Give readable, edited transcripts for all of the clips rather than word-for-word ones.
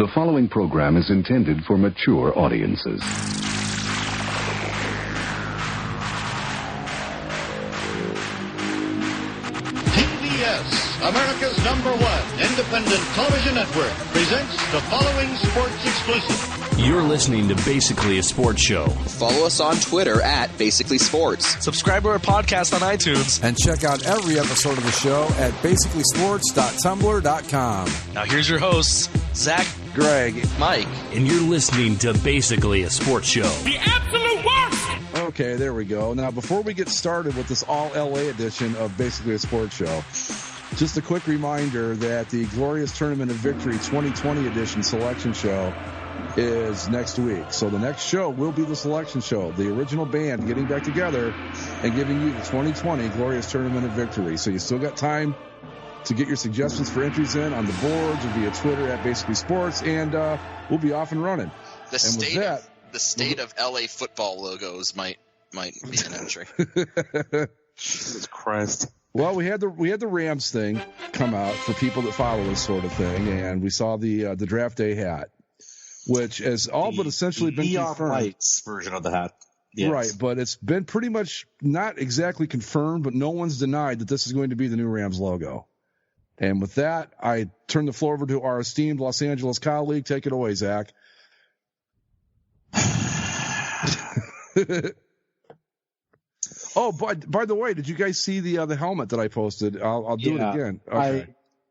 The following program is intended for mature audiences. PBS, America's #1 independent television network, presents the following sports exclusive. You're listening to Basically a Sports Show. Follow us on Twitter at Basically Sports. Subscribe to our podcast on iTunes. And check out every episode of the show at basicallysports.tumblr.com. Now here's your hosts, Zach, Greg, Mike. And you're listening to Basically a Sports Show. The absolute worst! Okay, there we go. Now, before we get started with this all-LA edition of Basically a Sports Show, just a quick reminder that the Glorious Tournament of Victory 2020 edition selection show is next week. So the next show will be the selection show, the original band getting back together and giving you the 2020 Glorious Tournament of Victory. So you still got time to get your suggestions for entries in on the boards or via Twitter at Basically Sports, and we'll be off and running. The state of LA football logos might be an entry. Jesus Christ. Well, we had the Rams thing come out for people that follow this sort of thing, and we saw the draft day hat, which has all but essentially been confirmed. Lights version of the hat. Yes. Right, but it's been pretty much not exactly confirmed, but no one's denied that this is going to be the new Rams logo. And with that, I turn the floor over to our esteemed Los Angeles colleague. Take it away, Zach. Oh, by the way, did you guys see the helmet that I posted? I'll do it again. Okay.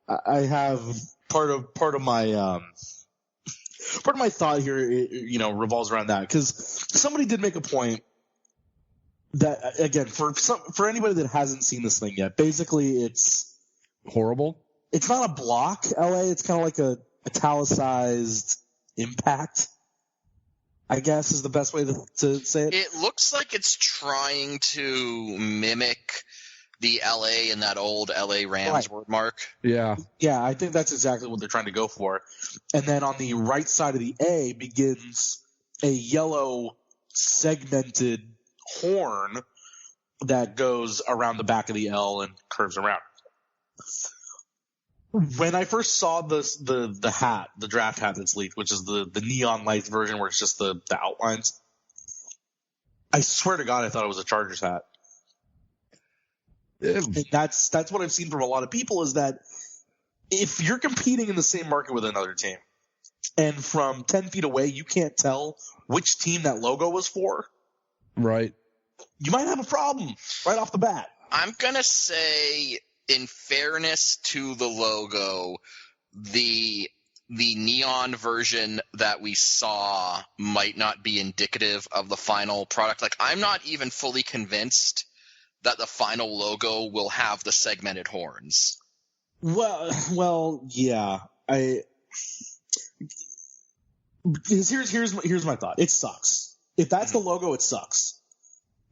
I have part of my thought here, revolves around that, because somebody did make a point that, again, for anybody that hasn't seen this thing yet, basically it's horrible. It's not a block, LA. It's kind of like a italicized impact, I guess, is the best way to say it. It looks like it's trying to mimic the LA and that old LA Rams word mark. Yeah. Yeah, I think that's exactly what they're trying to go for. And then on the right side of the A begins a yellow segmented horn that goes around the back of the L and curves around. When I first saw the hat, the draft hat that's leaked, which is the neon lights version where it's just the outlines, I swear to God I thought it was a Chargers hat. And that's what I've seen from a lot of people, is that if you're competing in the same market with another team and from 10 feet away you can't tell which team that logo was for, right, you might have a problem right off the bat. I'm going to say, in fairness to the logo, the neon version that we saw might not be indicative of the final product. Like, I'm not even fully convinced that the final logo will have the segmented horns. Well, yeah. Here's my thought. It sucks. If that's the logo, it sucks.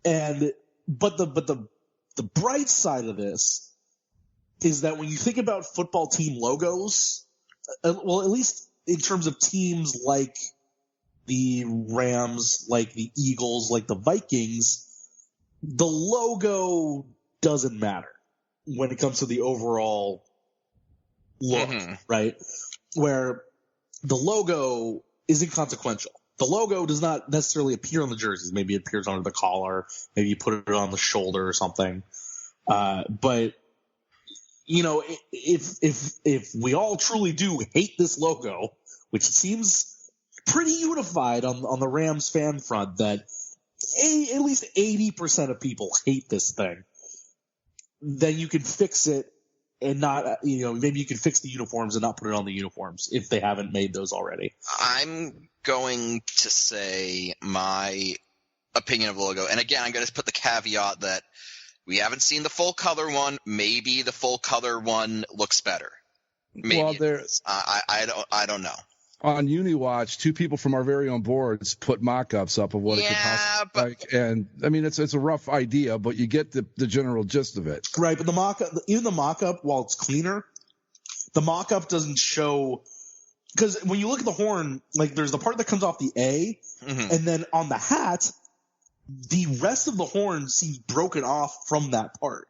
But the bright side of this is that when you think about football team logos, well, at least in terms of teams like the Rams, like the Eagles, like the Vikings, the logo doesn't matter when it comes to the overall look, right? Where the logo is inconsequential. The logo does not necessarily appear on the jerseys. Maybe it appears under the collar. Maybe you put it on the shoulder or something. But if we all truly do hate this logo, which seems pretty unified on the Rams fan front, that at least 80% of people hate this thing, then you can fix it and not, maybe you can fix the uniforms and not put it on the uniforms if they haven't made those already. I'm going to say my opinion of the logo. And again, I'm going to put the caveat that we haven't seen the full color one. Maybe the full color one looks better. Maybe well, I don't know. On UniWatch, two people from our very own boards put mock-ups up of what it could possibly look like. And, I mean, it's a rough idea, but you get the general gist of it. Right, but even the mock-up, while it's cleaner, the mock-up doesn't show – because when you look at the horn, like, there's the part that comes off the A, and then on the hat, the rest of the horn seems broken off from that part.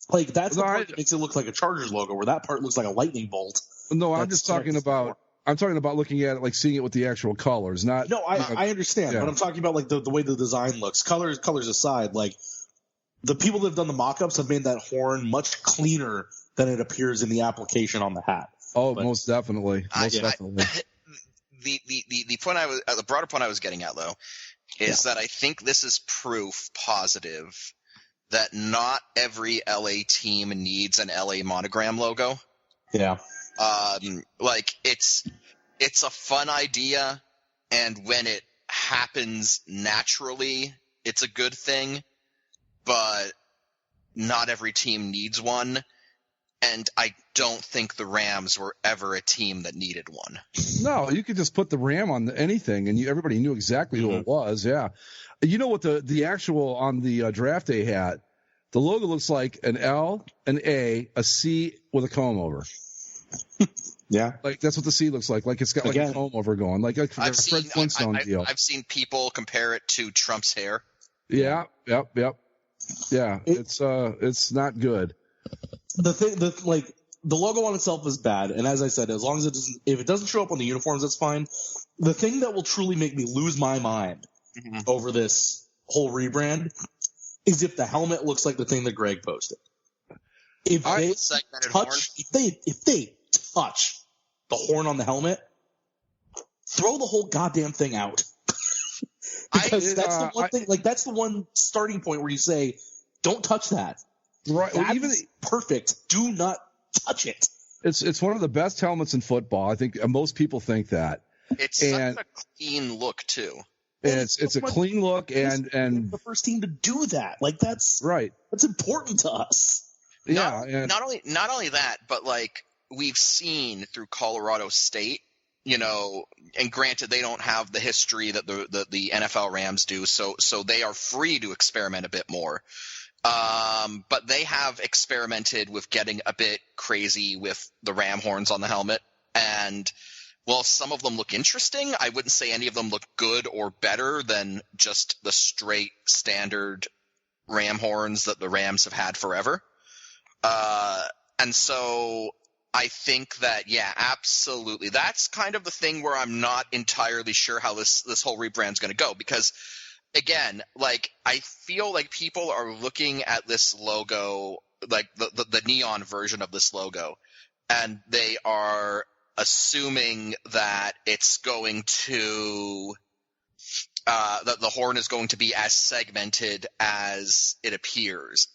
Like, that's the part that makes it look like a Chargers logo, where that part looks like a lightning bolt. No, I'm just talking about I'm talking about looking at it, like seeing it with the actual colors, not. No, I understand, but I'm talking about like the way the design looks. Colors aside, like the people that have done the mock-ups have made that horn much cleaner than it appears in the application on the hat. Oh, but, most definitely. Definitely. The broader point I was getting at though is that I think this is proof positive that not every LA team needs an LA monogram logo. Yeah. Like it's a fun idea, and when it happens naturally, it's a good thing, but not every team needs one. And I don't think the Rams were ever a team that needed one. No, you could just put the Ram on anything, and everybody knew exactly who it was. Yeah, you know what the actual on the draft day hat, the logo looks like an L, an A, a C with a comb over. Yeah, like that's what the C looks like. Like it's got like a comb over going, like Fred Flintstone deal. I've seen people compare it to Trump's hair. Yeah, yep. Yeah, it's not good. The logo on itself is bad, and as I said, as long as if it doesn't show up on the uniforms, that's fine. The thing that will truly make me lose my mind over this whole rebrand is if the helmet looks like the thing that Greg posted. If they touch the horn on the helmet, throw the whole goddamn thing out. Because that's the one thing. Like that's the one starting point where you say, "Don't touch that." Right. That's even perfect. Do not touch it. It's one of the best helmets in football. I think most people think that. It's such a clean look too. And it's a clean look, and the first team to do that. Like that's right. That's important to us. Yeah. Not only that, but like we've seen through Colorado State, you know, and granted they don't have the history that the NFL Rams do, so they are free to experiment a bit more. But they have experimented with getting a bit crazy with the ram horns on the helmet. And while some of them look interesting, I wouldn't say any of them look good or better than just the straight standard ram horns that the Rams have had forever. And so I think that, yeah, absolutely. That's kind of the thing where I'm not entirely sure how this whole rebrand's going to go, because again, like I feel like people are looking at this logo, like the neon version of this logo, and they are assuming that it's going to that the horn is going to be as segmented as it appears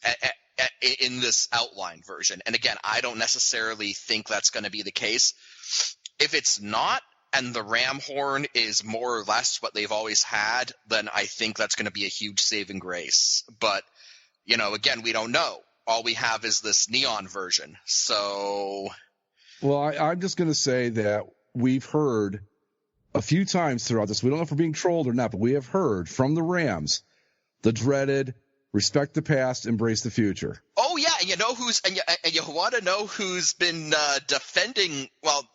in this outline version. And again, I don't necessarily think that's going to be the case. If it's not, and the ram horn is more or less what they've always had, then I think that's going to be a huge saving grace. But, you know, again, we don't know. All we have is this neon version. So, well, I'm just going to say that we've heard a few times throughout this. We don't know if we're being trolled or not, but we have heard from the Rams the dreaded respect the past, embrace the future. Oh yeah, and you know who's and you want to know who's been defending? Well,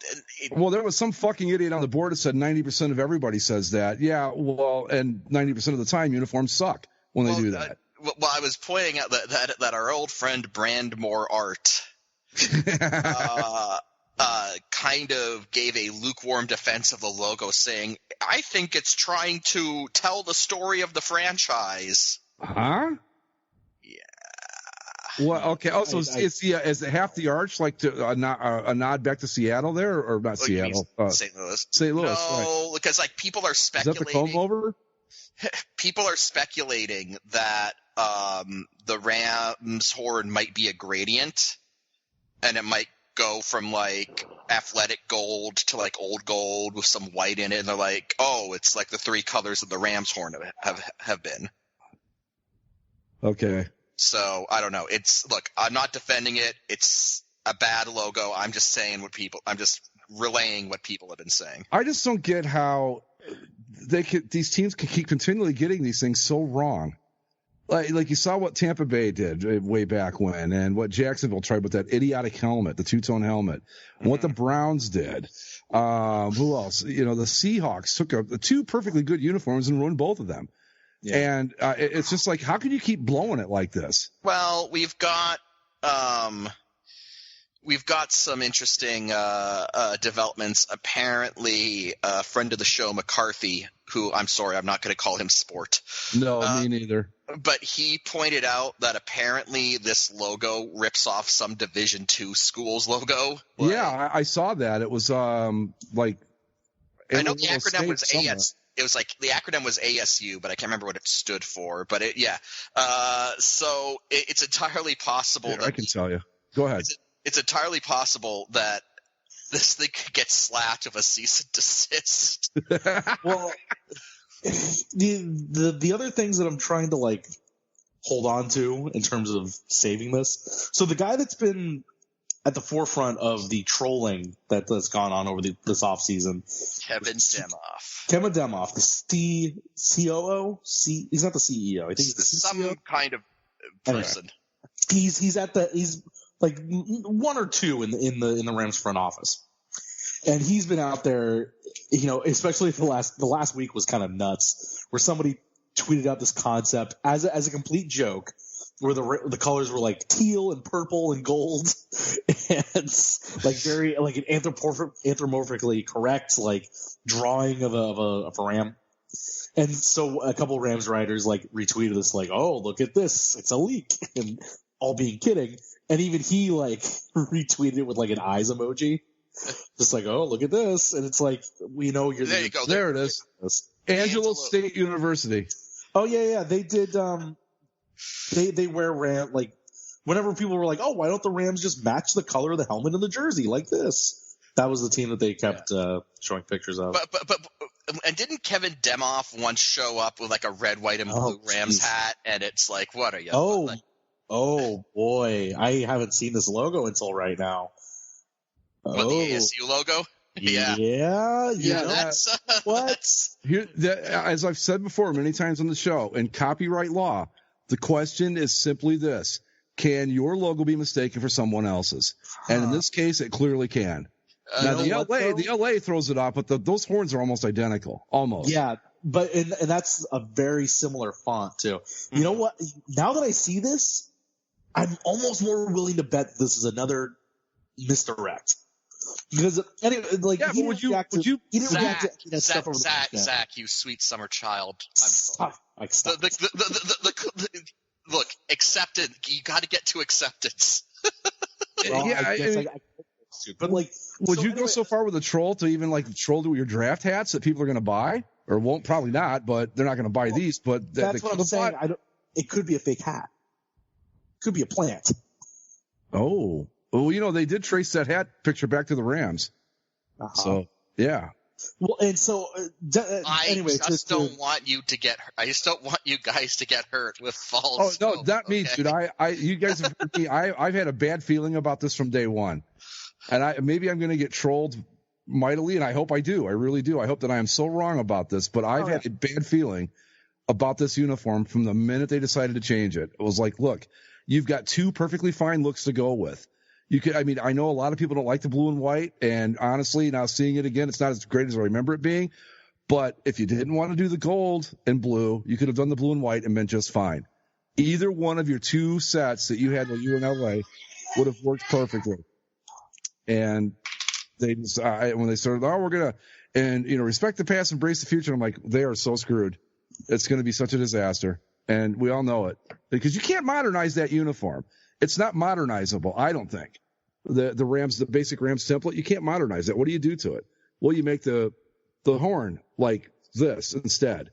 there was some fucking idiot on the board that said 90% of everybody says that. Yeah, well, and 90% of the time uniforms suck when they do that. Well, I was pointing out that our old friend Brandmore Art kind of gave a lukewarm defense of the logo, saying, "I think it's trying to tell the story of the franchise." Huh? Yeah. Well, okay. Oh, so is it half the arch, like to a nod back to Seattle there, or not Seattle? St. Louis. St. Louis. No, right. Because like people are speculating. Is that the comb over? People are speculating that the Rams horn might be a gradient, and it might go from like athletic gold to like old gold with some white in it. And they're like, oh, it's like the three colors that the Rams horn have been. Okay. So I don't know. Look, I'm not defending it. It's a bad logo. I'm just saying I'm just relaying what people have been saying. I just don't get how these teams can keep continually getting these things so wrong. Like you saw what Tampa Bay did way back when, and what Jacksonville tried with that idiotic helmet, the two-tone helmet, and what the Browns did. Who else? You know, the Seahawks took two perfectly good uniforms and ruined both of them. Yeah. And it's just like, how can you keep blowing it like this? Well, we've got We've got some interesting developments. Apparently, a friend of the show, McCarthy, who I'm sorry, I'm not going to call him Sport. No, me neither. But he pointed out that apparently this logo rips off some Division II school's logo. Yeah, I saw that. It was like I know the acronym was somewhere. AS. It was like the acronym was ASU, but I can't remember what it stood for. But so it's entirely possible. Here, that I can tell you. Go ahead. It's entirely possible that this thing could get slapped with a cease and desist. Well, the other things that I'm trying to like hold on to in terms of saving this. So the guy that's been at the forefront of the trolling that's gone on over this offseason, Kevin Demoff. Kevin Demoff, the COO. He's not the CEO. I think he's the some CCO. kind of person. Anyway, he's like one or two in the Rams front office. And he's been out there, you know, especially the last week was kind of nuts, where somebody tweeted out this concept as a complete joke, where the colors were like teal and purple and gold, and like very like an anthropomorphically correct like drawing of a ram. And so a couple of Rams writers like retweeted this like, oh, look at this, it's a leak, and all being kidding. And even he like retweeted it with like an eyes emoji. Just like, oh, look at this. And it's like, we know you're there. You go. There it is. Angelo State University. Oh, yeah. They did. They wear Ram, like, whenever people were like, oh, why don't the Rams just match the color of the helmet and the jersey like this? That was the team that they kept showing pictures of. And didn't Kevin Demoff once show up with like a red, white, and blue Rams hat? And it's like, what are you? Oh, boy. I haven't seen this logo until right now. What, the ASU logo? Yeah. That's what? Here, as I've said before many times on the show, in copyright law, the question is simply this: can your logo be mistaken for someone else's? And in this case, it clearly can. Now the LA throws it off, but those horns are almost identical, almost. Yeah, but and that's a very similar font too. You know what? Now that I see this, I'm almost more willing to bet this is another misdirect. Because anyway, like, Zach, you sweet summer child. Stop. Look, accepted. You got to get to acceptance. Well, but like, would you go so far with a troll to even like troll to your draft hats that people are going to buy or won't? Probably not, but they're not going to buy these. But that's what I'm saying. It could be a fake hat. Could be a plant. Oh. Well, you know, they did trace that hat picture back to the Rams. So, yeah. Well, and so, anyway. I just don't want you guys to get hurt with false. Oh, no, not me, dude. You guys have heard me. I've had a bad feeling about this from day one. And maybe I'm going to get trolled mightily, and I hope I do. I really do. I hope that I am so wrong about this. But I've had a bad feeling about this uniform from the minute they decided to change it. It was like, look, you've got two perfectly fine looks to go with. I know a lot of people don't like the blue and white, and honestly, now seeing it again, it's not as great as I remember it being. But if you didn't want to do the gold and blue, you could have done the blue and white and been just fine. Either one of your two sets that you had when you were in LA would have worked perfectly. And they just, when they started, we're going to, respect the past, embrace the future. I'm like, they are so screwed. It's going to be such a disaster. And we all know it because you can't modernize that uniform. It's not modernizable, I don't think. The Rams, the basic Rams template, you can't modernize it. What do you do to it? Well, you make the horn like this instead,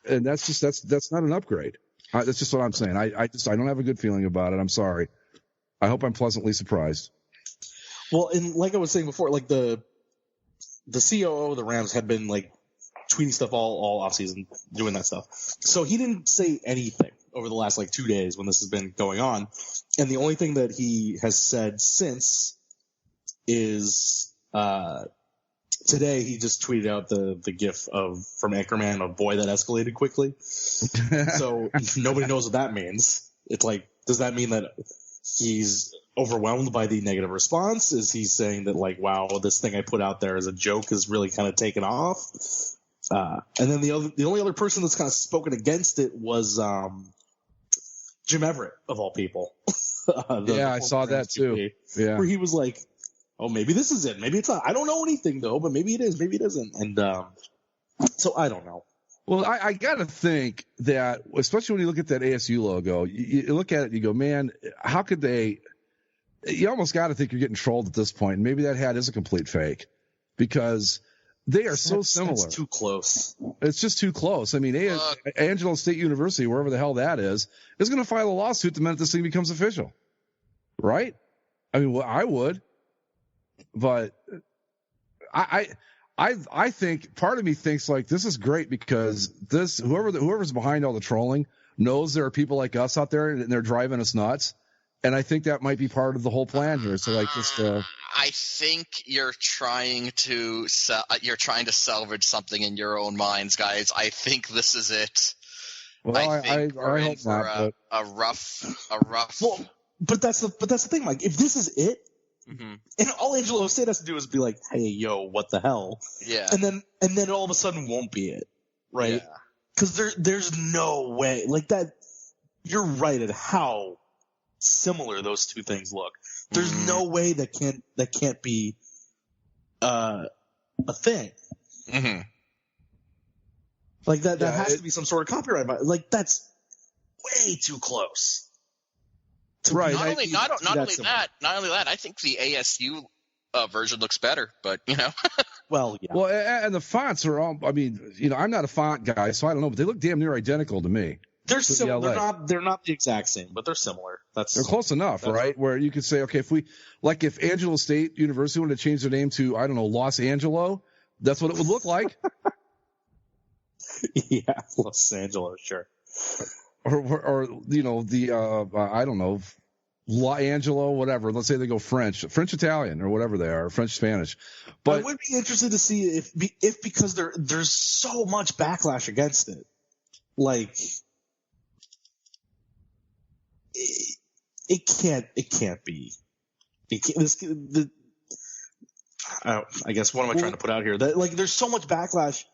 and that's not an upgrade. That's just what I'm saying. I don't have a good feeling about it. I'm sorry. I hope I'm pleasantly surprised. Well, and like I was saying before, like the COO of the Rams had been like tweeting stuff all offseason, doing that stuff. So he didn't say anything over the last like 2 days when this has been going on. And the only thing that he has said since is today he just tweeted out the gif from Anchorman, a boy that escalated quickly. So nobody knows what that means. It's like, does that mean that he's overwhelmed by the negative response? Is he saying that like, wow, this thing I put out there as a joke is really kind of taken off? And then the only other person that's kind of spoken against it was Jim Everett, of all people. I saw that too. Yeah. Where he was like, "Oh, maybe this is it. Maybe it's not. I don't know anything though, but maybe it is. Maybe it isn't." And so I don't know. Well, I got to think that, especially when you look at that ASU logo, you look at it and you go, man, how could they? You almost got to think you're getting trolled at this point. Maybe that hat is a complete fake because they are so similar. It's too close. It's just too close. I mean, Angelo State University, wherever the hell that is going to file a lawsuit the minute this thing becomes official, right? I mean, well, I would, but I think part of me thinks like this is great because whoever's behind all the trolling knows there are people like us out there and they're driving us nuts. And I think that might be part of the whole plan here. So like just I think you're trying to salvage something in your own minds, guys. I think this is it. Well, I hope not. A rough. Well, but that's the thing, Mike. If this is it, and all Angelo State has to do is be like, "Hey, yo, what the hell?" Yeah. And then all of a sudden won't be it, right? Because there's no way like that. You're right at how similar those two things look. There's no way that can't be a thing. Mm-hmm. Like that has to be some sort of copyright. Like that's way too close. Right. Not only that, I think the ASU version looks better. But Well, yeah. Well, and the fonts are all. I mean, I'm not a font guy, so I don't know, but they look damn near identical to me. They're similar. They're not the exact same, but they're similar. They're close enough, right? Where you could say, okay, if Angelo State University wanted to change their name to, I don't know, Los Angelo, that's what it would look like. Yeah, Los Angeles, sure. Or I don't know, La Angelo, whatever. Let's say they go French Italian, or whatever they are, French Spanish. But I would be interested to see if because there's so much backlash against it, like. It can't be. I guess what am I trying to put out here? That like there's so much backlash,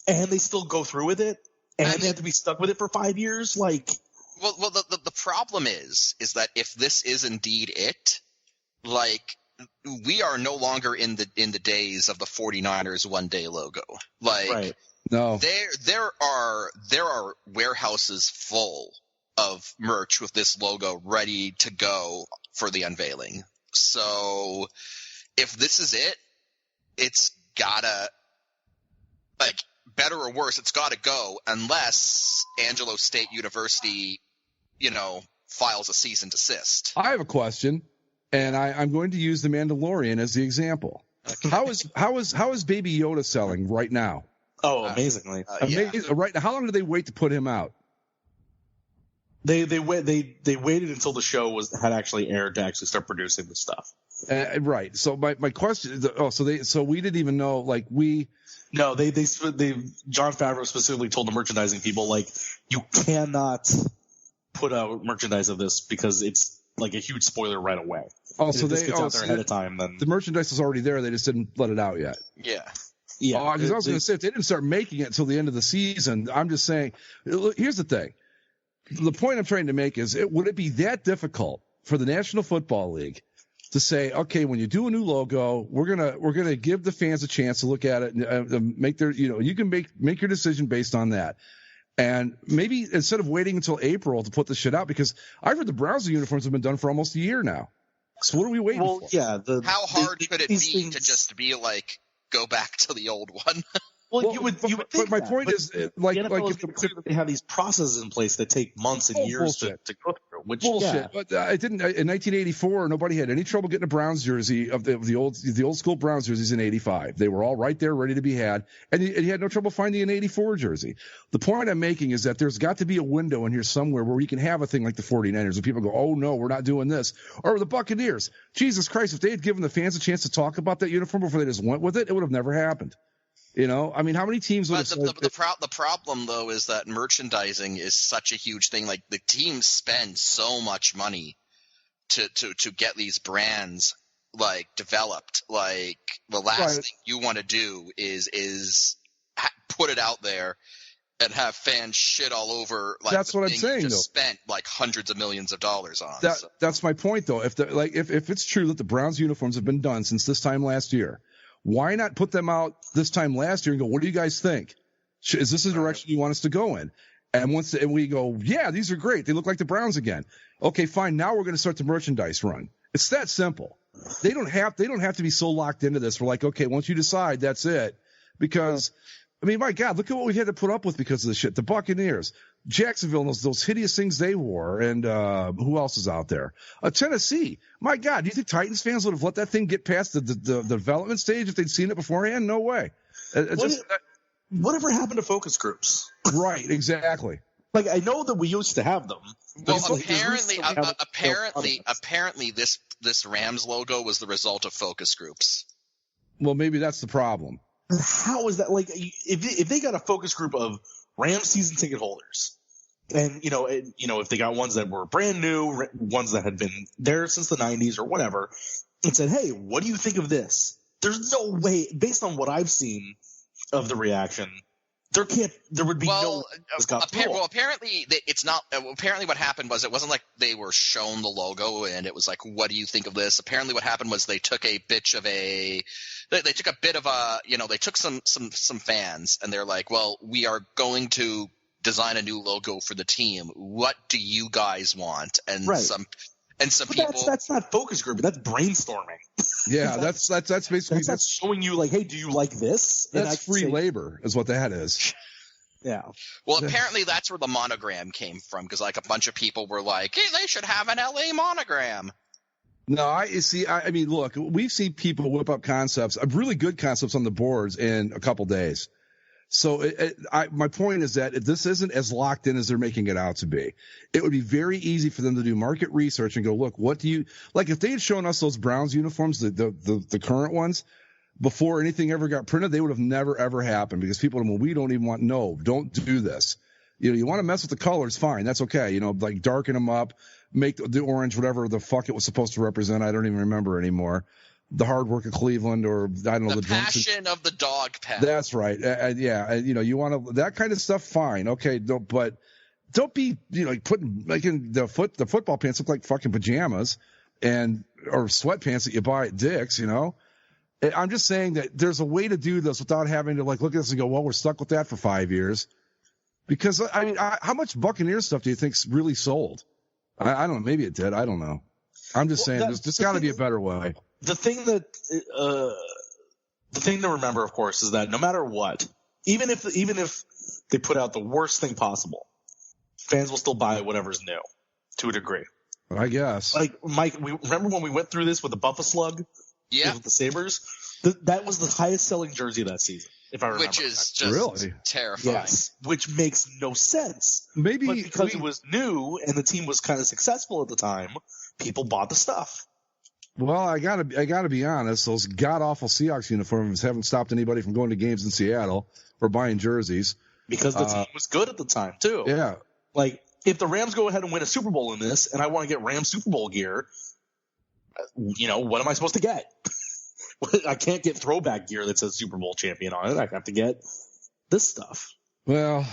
and they still go through with it, and they have to be stuck with it for 5 years. Like, well, the problem is that if this is indeed it, like we are no longer in the days of the 49ers one day logo. Like, right. No, there are warehouses full of merch with this logo ready to go for the unveiling. So if this is it, it's gotta, like, better or worse, it's gotta go unless Angelo State University, files a cease and desist. I have a question, and I'm going to use The Mandalorian as the example. Okay. How is Baby Yoda selling right now? Oh, amazingly. Right now, how long did they wait to put him out? They waited until the show had actually aired to actually start producing the stuff. Right. So my question is, so we didn't even know, like No, they Jon Favreau specifically told the merchandising people, like, you cannot put out merchandise of this because it's like a huge spoiler right away. Oh, so this gets out there ahead of time, then the merchandise is already there. They just didn't let it out yet. Yeah. Yeah. Because I was going to say, if they didn't start making it until the end of the season, I'm just saying, here's the thing. The point I'm trying to make is, would it be that difficult for the National Football League to say, okay, when you do a new logo, we're gonna give the fans a chance to look at it and make their, you can make your decision based on that, and maybe instead of waiting until April to put the shit out, because I've heard the Browns uniforms have been done for almost a year now. So what are we waiting for? Yeah. How hard could it be to just be like, go back to the old one? Well, you would think but my point is, like, the NFL is clear that they have these processes in place that take months and years to go through. Which, bullshit. Yeah. But it didn't. In 1984, nobody had any trouble getting a Browns jersey of the old school Browns jerseys in '85. They were all right there, ready to be had, and you had no trouble finding an '84 jersey. The point I'm making is that there's got to be a window in here somewhere where you can have a thing like the 49ers, and people go, "Oh no, we're not doing this," or the Buccaneers. Jesus Christ, if they had given the fans a chance to talk about that uniform before they just went with it, it would have never happened. I mean, how many teams would have the problem, though, is that merchandising is such a huge thing. Like, the teams spend so much money to get these brands, like, developed. Like, the last thing you want to do is put it out there and have fans shit all over. Like, that's what I'm saying. Though spent like hundreds of millions of dollars on. That's my point, though. If it's true that the Browns uniforms have been done since this time last year, why not put them out this time last year and go, what do you guys think? Is this the direction you want us to go in? And we go, yeah, these are great. They look like the Browns again. Okay, fine. Now we're going to start the merchandise run. It's that simple. They don't have to be so locked into this. We're like, okay, once you decide, that's it. Because, I mean, my God, look at what we had to put up with because of this shit. The Buccaneers, Jacksonville, those hideous things they wore, and who else is out there? Tennessee. My God, do you think Titans fans would have let that thing get past the development stage if they'd seen it beforehand? No way. Whatever happened to focus groups? Right, exactly. Like, I know that we used to have them. Well, apparently, this Rams logo was the result of focus groups. Well, maybe that's the problem. How is that? Like, if they got a focus group of Rams season ticket holders, and if they got ones that were brand new, ones that had been there since the 90s or whatever, and said, "Hey, what do you think of this?" There's no way, based on what I've seen of the reaction, there would be no. Apparently it's not. Apparently, what happened was it wasn't like they were shown the logo and it was like, "What do you think of this?" Apparently, what happened was they took a bit of a they took some fans and they're like, "Well, we are going to design a new logo for the team. What do you guys want?" And some people. That's not focus group. That's brainstorming. Yeah, that's basically that's showing you like, hey, do you like this? That's free labor, is what that is. Yeah. Well, apparently that's where the monogram came from, because like a bunch of people were like, "Hey, they should have an LA monogram." No, I mean, look, we've seen people whip up concepts, really good concepts on the boards in a couple days. So my point is that if this isn't as locked in as they're making it out to be, it would be very easy for them to do market research and go, look, what do you like? If they had shown us those Browns uniforms, the current ones, before anything ever got printed, they would have never ever happened, because people would have, well, we don't even want, no, don't do this. You want to mess with the colors, fine, that's okay. Like darken them up, make the orange whatever the fuck it was supposed to represent. I don't even remember anymore. The hard work of Cleveland, or I don't know, the passion of the dog pack. That's right. Yeah. You want to, that kind of stuff, fine. Okay. But don't be, making the football pants look like fucking pajamas or sweatpants that you buy at Dick's, I'm just saying that there's a way to do this without having to look at this and go, well, we're stuck with that for 5 years. Because I mean, how much Buccaneers stuff do you think's really sold? I don't know. Maybe it did. I don't know. I'm just saying there's got to be a better way. The thing to remember, of course, is that no matter what, even if they put out the worst thing possible, fans will still buy whatever's new to a degree. I guess. Like, Mike, remember when we went through this with the Buffa Slug? Yeah. With the Sabres? That was the highest selling jersey that season, if I remember. Which is just really terrifying. Yes. Which makes no sense. Maybe but because it was new and the team was kind of successful at the time, people bought the stuff. Well, I gotta be honest. Those god awful Seahawks uniforms haven't stopped anybody from going to games in Seattle or buying jerseys, because the team was good at the time too. Yeah, like if the Rams go ahead and win a Super Bowl in this, and I want to get Rams Super Bowl gear, what am I supposed to get? I can't get throwback gear that says Super Bowl champion on it. I have to get this stuff. Well,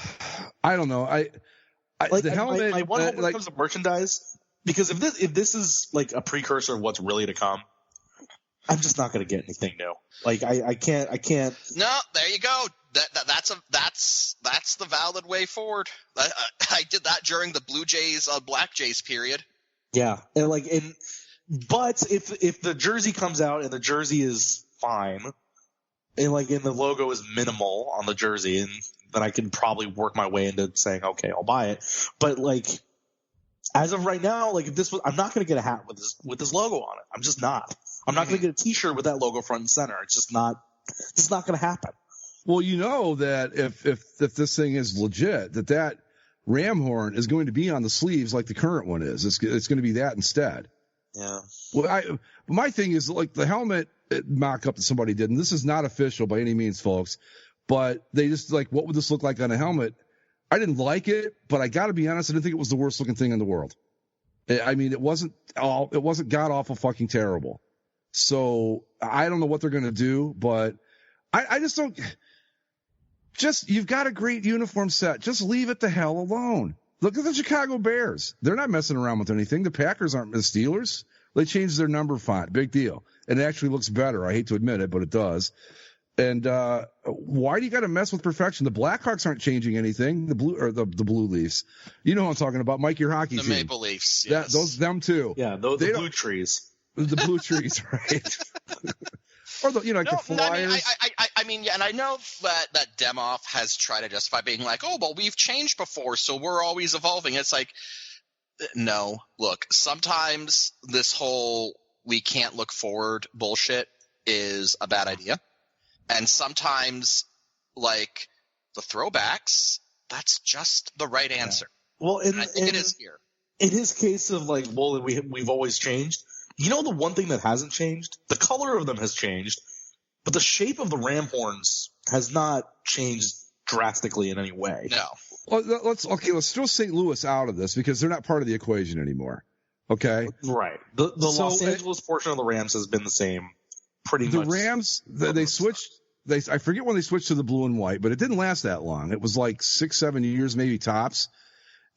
I don't know. The helmet. I wonder when it comes to merchandise. Because if this is like a precursor of what's really to come, I'm just not going to get anything new. Like I can't. No, there you go. That's the valid way forward. I did that during the Blue Jays Black Jays period. Yeah, but if the jersey comes out and the jersey is fine, and the logo is minimal on the jersey, and then I can probably work my way into saying, okay, I'll buy it. But as of right now, if this was, I'm not going to get a hat with this logo on it. I'm just not. I'm not going to get a T-shirt with that logo front and center. It's just not. It's not going to happen. Well, that if this thing is legit, that ram horn is going to be on the sleeves like the current one is. It's going to be that instead. Yeah. Well, my thing is the helmet mock-up that somebody did, and this is not official by any means, folks, but they just what would this look like on a helmet? I didn't like it, but I got to be honest, I didn't think it was the worst looking thing in the world. I mean, it wasn't god awful fucking terrible. So I don't know what they're going to do, but I just don't. you've got a great uniform set. Just leave it the hell alone. Look at the Chicago Bears. They're not messing around with anything. The Packers aren't the Steelers. They changed their number font. Big deal. And it actually looks better. I hate to admit it, but it does. And why do you got to mess with perfection? The Blackhawks aren't changing anything. The Blue Leafs. You know what I'm talking about, Mike. Your hockey team. The Maple Leafs. Yes. Them too. Yeah, the blue trees. The blue trees, right? Or the the Flyers. I mean, yeah, and I know that Demoff has tried to justify being like, oh, well, we've changed before, so we're always evolving. It's like, no. Look, sometimes this whole we can't look forward bullshit is a bad idea. And sometimes, like, the throwbacks, that's just the right answer. Well, and I think it is here. In his case of, like, well, we've always changed, you know the one thing that hasn't changed? The color of them has changed, but the shape of the ram horns has not changed drastically in any way. No. Well, let's throw St. Louis out of this because they're not part of the equation anymore. Okay? Right. The Los Angeles portion of the Rams has been the same pretty much. The Rams, they switched. I forget when they switched to the blue and white, but it didn't last that long. It was like 6-7 years, maybe tops.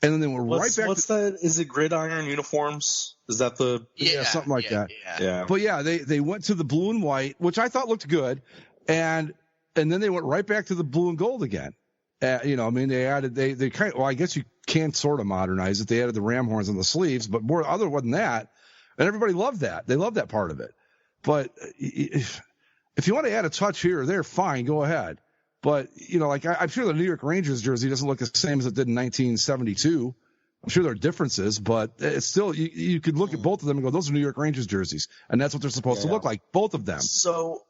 And then they went right back. What's that? Is it gridiron uniforms? Is that the something like that? Yeah. But yeah, they went to the blue and white, which I thought looked good, and then they went right back to the blue and gold again. They added they kind of, well, I guess you can sort of modernize it. They added the ram horns on the sleeves, but more other than that, and everybody loved that. They loved that part of it. But if you want to add a touch here or there, fine, go ahead. But, I'm sure the New York Rangers jersey doesn't look the same as it did in 1972. I'm sure there are differences, but it's still, you could look at both of them and go, those are New York Rangers jerseys. And that's what they're supposed to look like, both of them. So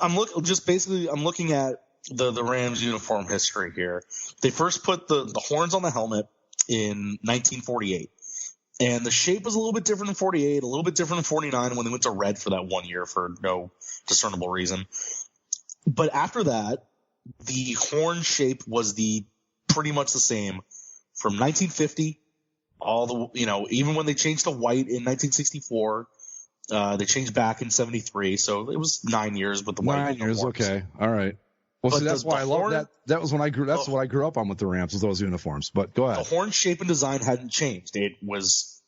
I'm looking at the Rams uniform history here. They first put the horns on the helmet in 1948. And the shape was a little bit different in 48, a little bit different in 49 when they went to red for that 1 year for no discernible reason. But after that, the horn shape was pretty much the same from 1950 even when they changed to white in 1964, they changed back in 73. So it was 9 years with the white. 9 years. Okay. All right. Well, see, that's why I love that. That was when that's what I grew up on with the Rams, was those uniforms. But go ahead. The horn shape and design hadn't changed. It was,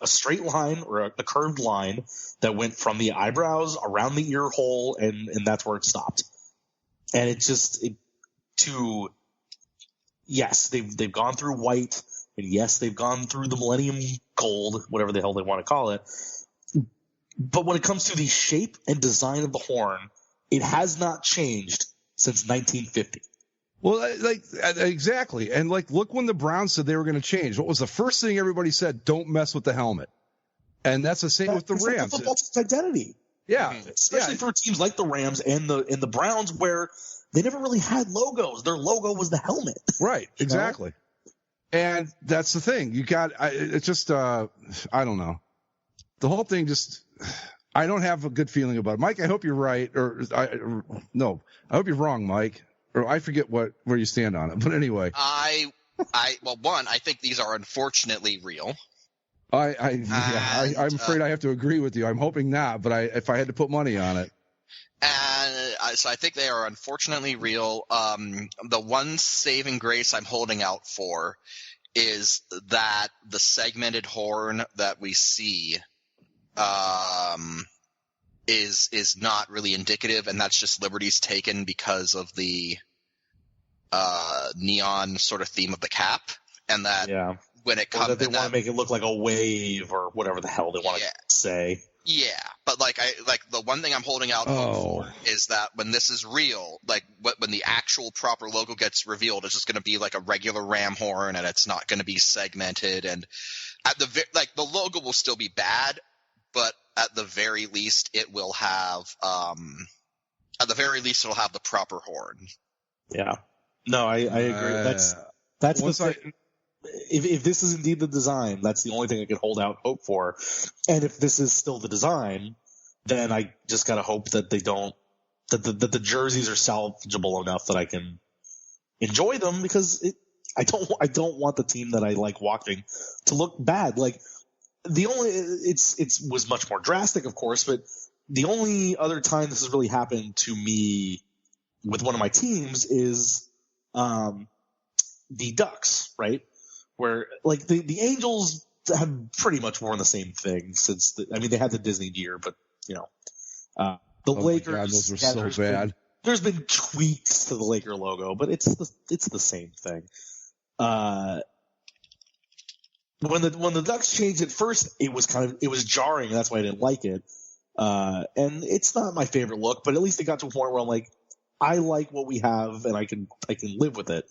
a straight line or a curved line that went from the eyebrows around the ear hole, and that's where it stopped. And yes, they've gone through white, and yes, they've gone through the Millennium Gold, whatever the hell they want to call it. But when it comes to the shape and design of the horn, it has not changed since 1950. Well, exactly. And look when the Browns said they were going to change. What was the first thing everybody said? Don't mess with the helmet. And that's the same with the Rams. That's its identity. Yeah. Especially for teams like the Rams and the Browns, where they never really had logos. Their logo was the helmet. Right. Exactly. And that's the thing. It's just, I don't know. The whole thing I don't have a good feeling about it. Mike, I hope you're right. I hope you're wrong, Mike. Or I forget where you stand on it. But anyway. I think these are unfortunately real. I'm afraid I have to agree with you. I'm hoping not, but if I had to put money on it. And so I think they are unfortunately real. The one saving grace I'm holding out for is that the segmented horn that we see is not really indicative, and that's just liberties taken because of the neon sort of theme of the cap, and that when it comes, they want to make it look like a wave or whatever the hell they want to say. Yeah, but the one thing I'm holding out hope for is that when this is real, when the actual proper logo gets revealed, it's just going to be like a regular ram horn, and it's not going to be segmented, and at the logo will still be bad, but at the very least it will have it'll have the proper horn. Yeah. No, I agree. That's the thing. If this is indeed the design, that's the only thing I can hold out hope for. And if this is still the design, then I just gotta hope that the jerseys are salvageable enough that I can enjoy them, because I don't want the team that I like watching to look bad. It was much more drastic, of course, but the only other time this has really happened to me with one of my teams is the Ducks, right? Where like the Angels have pretty much worn the same thing since they had the Disney gear, but the Lakers. God, those were so bad. There's been tweaks to the Laker logo, but it's the same thing. When the Ducks changed it first, it was jarring, and that's why I didn't like it. And it's not my favorite look, but at least it got to a point where I'm like, I like what we have, and I can live with it.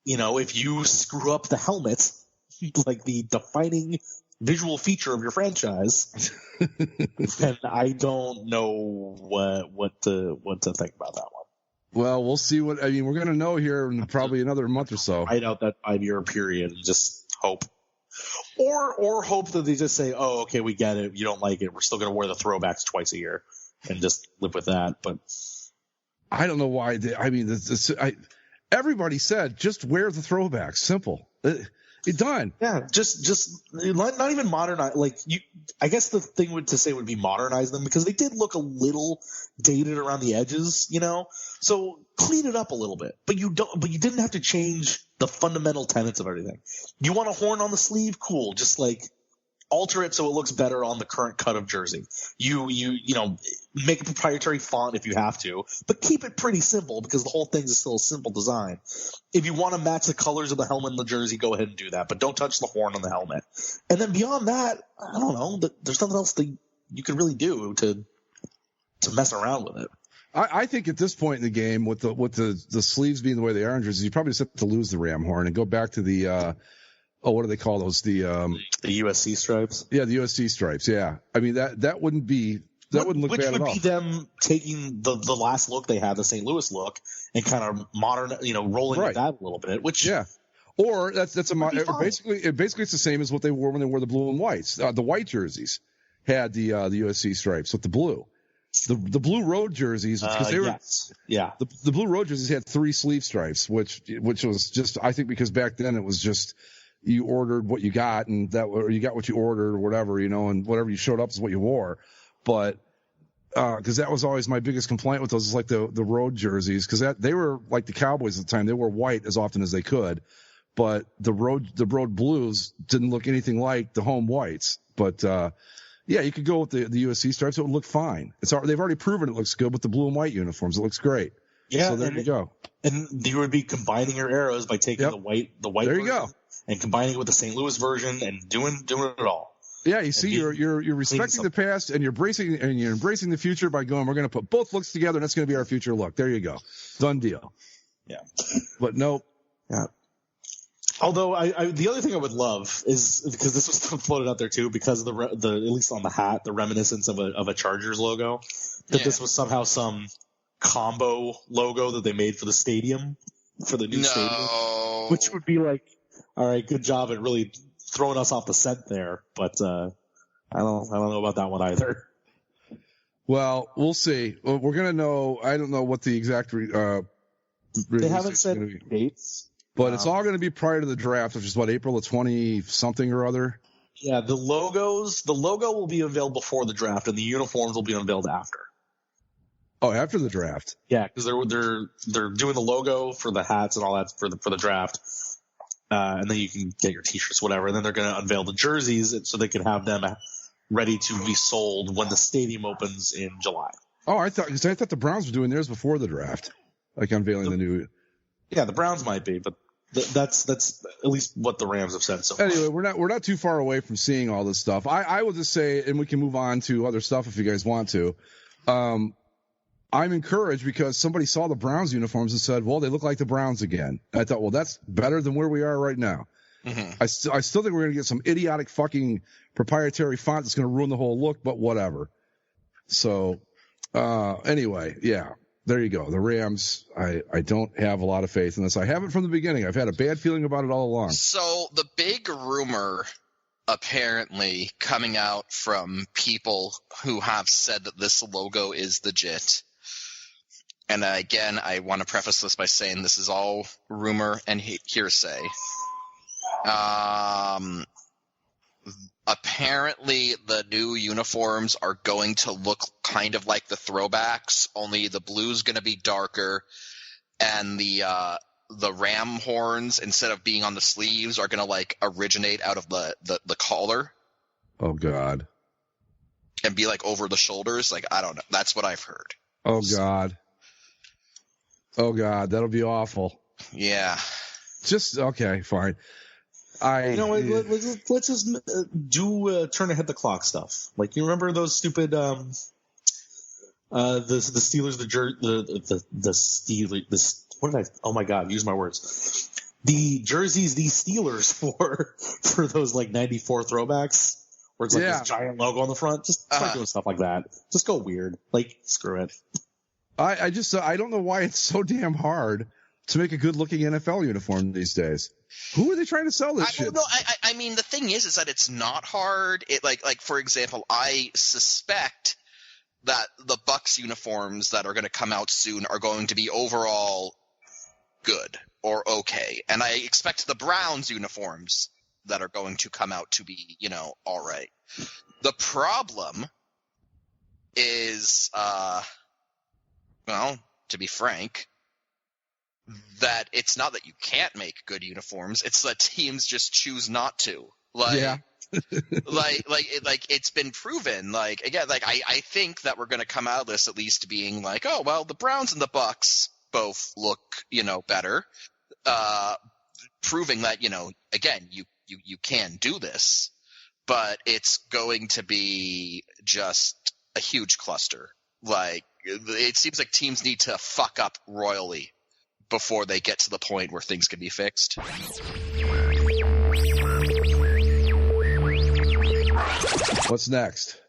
If you screw up the helmet, like the defining visual feature of your franchise, then I don't know what to think about that one. Well, we'll see we're going to know here in probably another month or so. Write out that 5-year period and just hope. Or hope that they just say, oh, okay, we get it. You don't like it. We're still going to wear the throwbacks twice a year and just live with that. But I don't know why. Everybody said just wear the throwbacks. Simple. It's done. Yeah, just not even modernize. I guess the thing to say would be modernize them, because they did look a little dated around the edges, So clean it up a little bit, but you didn't have to change the fundamental tenets of everything. You want a horn on the sleeve? Cool. Just alter it so it looks better on the current cut of jersey. You make a proprietary font if you have to, but keep it pretty simple, because the whole thing is still a simple design. If you want to match the colors of the helmet and the jersey, go ahead and do that, but don't touch the horn on the helmet. And then beyond that, I don't know. There's nothing else that you could really do to mess around with it. I think at this point in the game, with the sleeves being the way they are in jerseys, you probably just have to lose the ram horn and go back to the what do they call those? The USC stripes. Yeah, the USC stripes. Yeah, that wouldn't be wouldn't look bad at all. Which would be them taking the last look they had, the St. Louis look, and kind of rolling with that a little bit. Which or basically it's the same as what they wore when they wore the blue and whites. The white jerseys had the USC stripes with the blue. The blue road jerseys, because they were the blue road jerseys had 3 sleeve stripes, which was just, I think, because back then it was just you ordered what you got, and or you got what you ordered or whatever, and whatever you showed up is what you wore. But because that was always my biggest complaint with those, is like the road jerseys, because they were like the Cowboys at the time. They wore white as often as they could, but the road blues didn't look anything like the home whites. But yeah, you could go with the USC stripes. It would look fine. They've already proven it looks good with the blue and white uniforms. It looks great. Yeah, so there you go. And you would be combining your arrows by taking the white there you go, and combining it with the St. Louis version and doing it all. Yeah, you see, you're respecting the past, and you're embracing the future by going, we're going to put both looks together, and that's going to be our future look. There you go, done deal. Yeah, but nope. Yeah. Although the other thing I would love is, because this was floated out there too, because of the at least on the hat, the reminiscence of a Chargers logo, that this was somehow some combo logo that they made for the stadium, for the new stadium, which would be like, all right, good job at really throwing us off the scent there, but I don't know about that one either. Well, we'll see. Well, we're gonna know. I don't know what the exact they haven't said dates. But it's all going to be prior to the draft, which is April the 20-something or other? Yeah, the logo will be unveiled before the draft, and the uniforms will be unveiled after. Oh, after the draft? Yeah, because they're doing the logo for the hats and all that for the draft, and then you can get your T-shirts, whatever. And then they're going to unveil the jerseys so they can have them ready to be sold when the stadium opens in July. Oh, I thought the Browns were doing theirs before the draft, like unveiling the new. Yeah, the Browns might be, but that's at least what the Rams have said so far. Anyway, we're not too far away from seeing all this stuff. I will just say, and we can move on to other stuff if you guys want to. I'm encouraged because somebody saw the Browns uniforms and said, well, they look like the Browns again. And I thought, well, that's better than where we are right now. Mm-hmm. I still think we're going to get some idiotic fucking proprietary font that's going to ruin the whole look, but whatever. So anyway, yeah. There you go. The Rams, I don't have a lot of faith in this. I haven't from the beginning. I've had a bad feeling about it all along. So the big rumor apparently coming out from people who have said that this logo is legit, and again, I want to preface this by saying this is all rumor and hearsay. apparently the new uniforms are going to look kind of like the throwbacks, only the blue's going to be darker, and the ram horns, instead of being on the sleeves, are going to like originate out of the collar. Oh God. And be like over the shoulders. Like, I don't know. That's what I've heard. Oh God. Oh God. That'll be awful. Yeah. Just okay. Fine. Let's just do turn ahead the clock stuff. Like, you remember those stupid the Steelers, the Steelers, what did I, oh my God, use my words. The jerseys these Steelers for those like 94 throwbacks where it's like this giant logo on the front. Just start doing stuff like that. Just go weird. Like, screw it. I don't know why it's so damn hard to make a good looking NFL uniform these days. Who are they trying to sell this shit? No, I mean, the thing is that it's not hard. It like for example, I suspect that the Bucks uniforms that are going to come out soon are going to be overall good or okay, and I expect the Browns uniforms that are going to come out to be, all right. The problem is, to be frank, that it's not that you can't make good uniforms, it's that teams just choose not to. Like it's been proven. Like, again, like I think that we're going to come out of this at least being like, oh well, the Browns and the Bucks both look, better, proving that, again, you can do this, but it's going to be just a huge cluster. Like, it seems like teams need to fuck up royally before they get to the point where things can be fixed. What's next?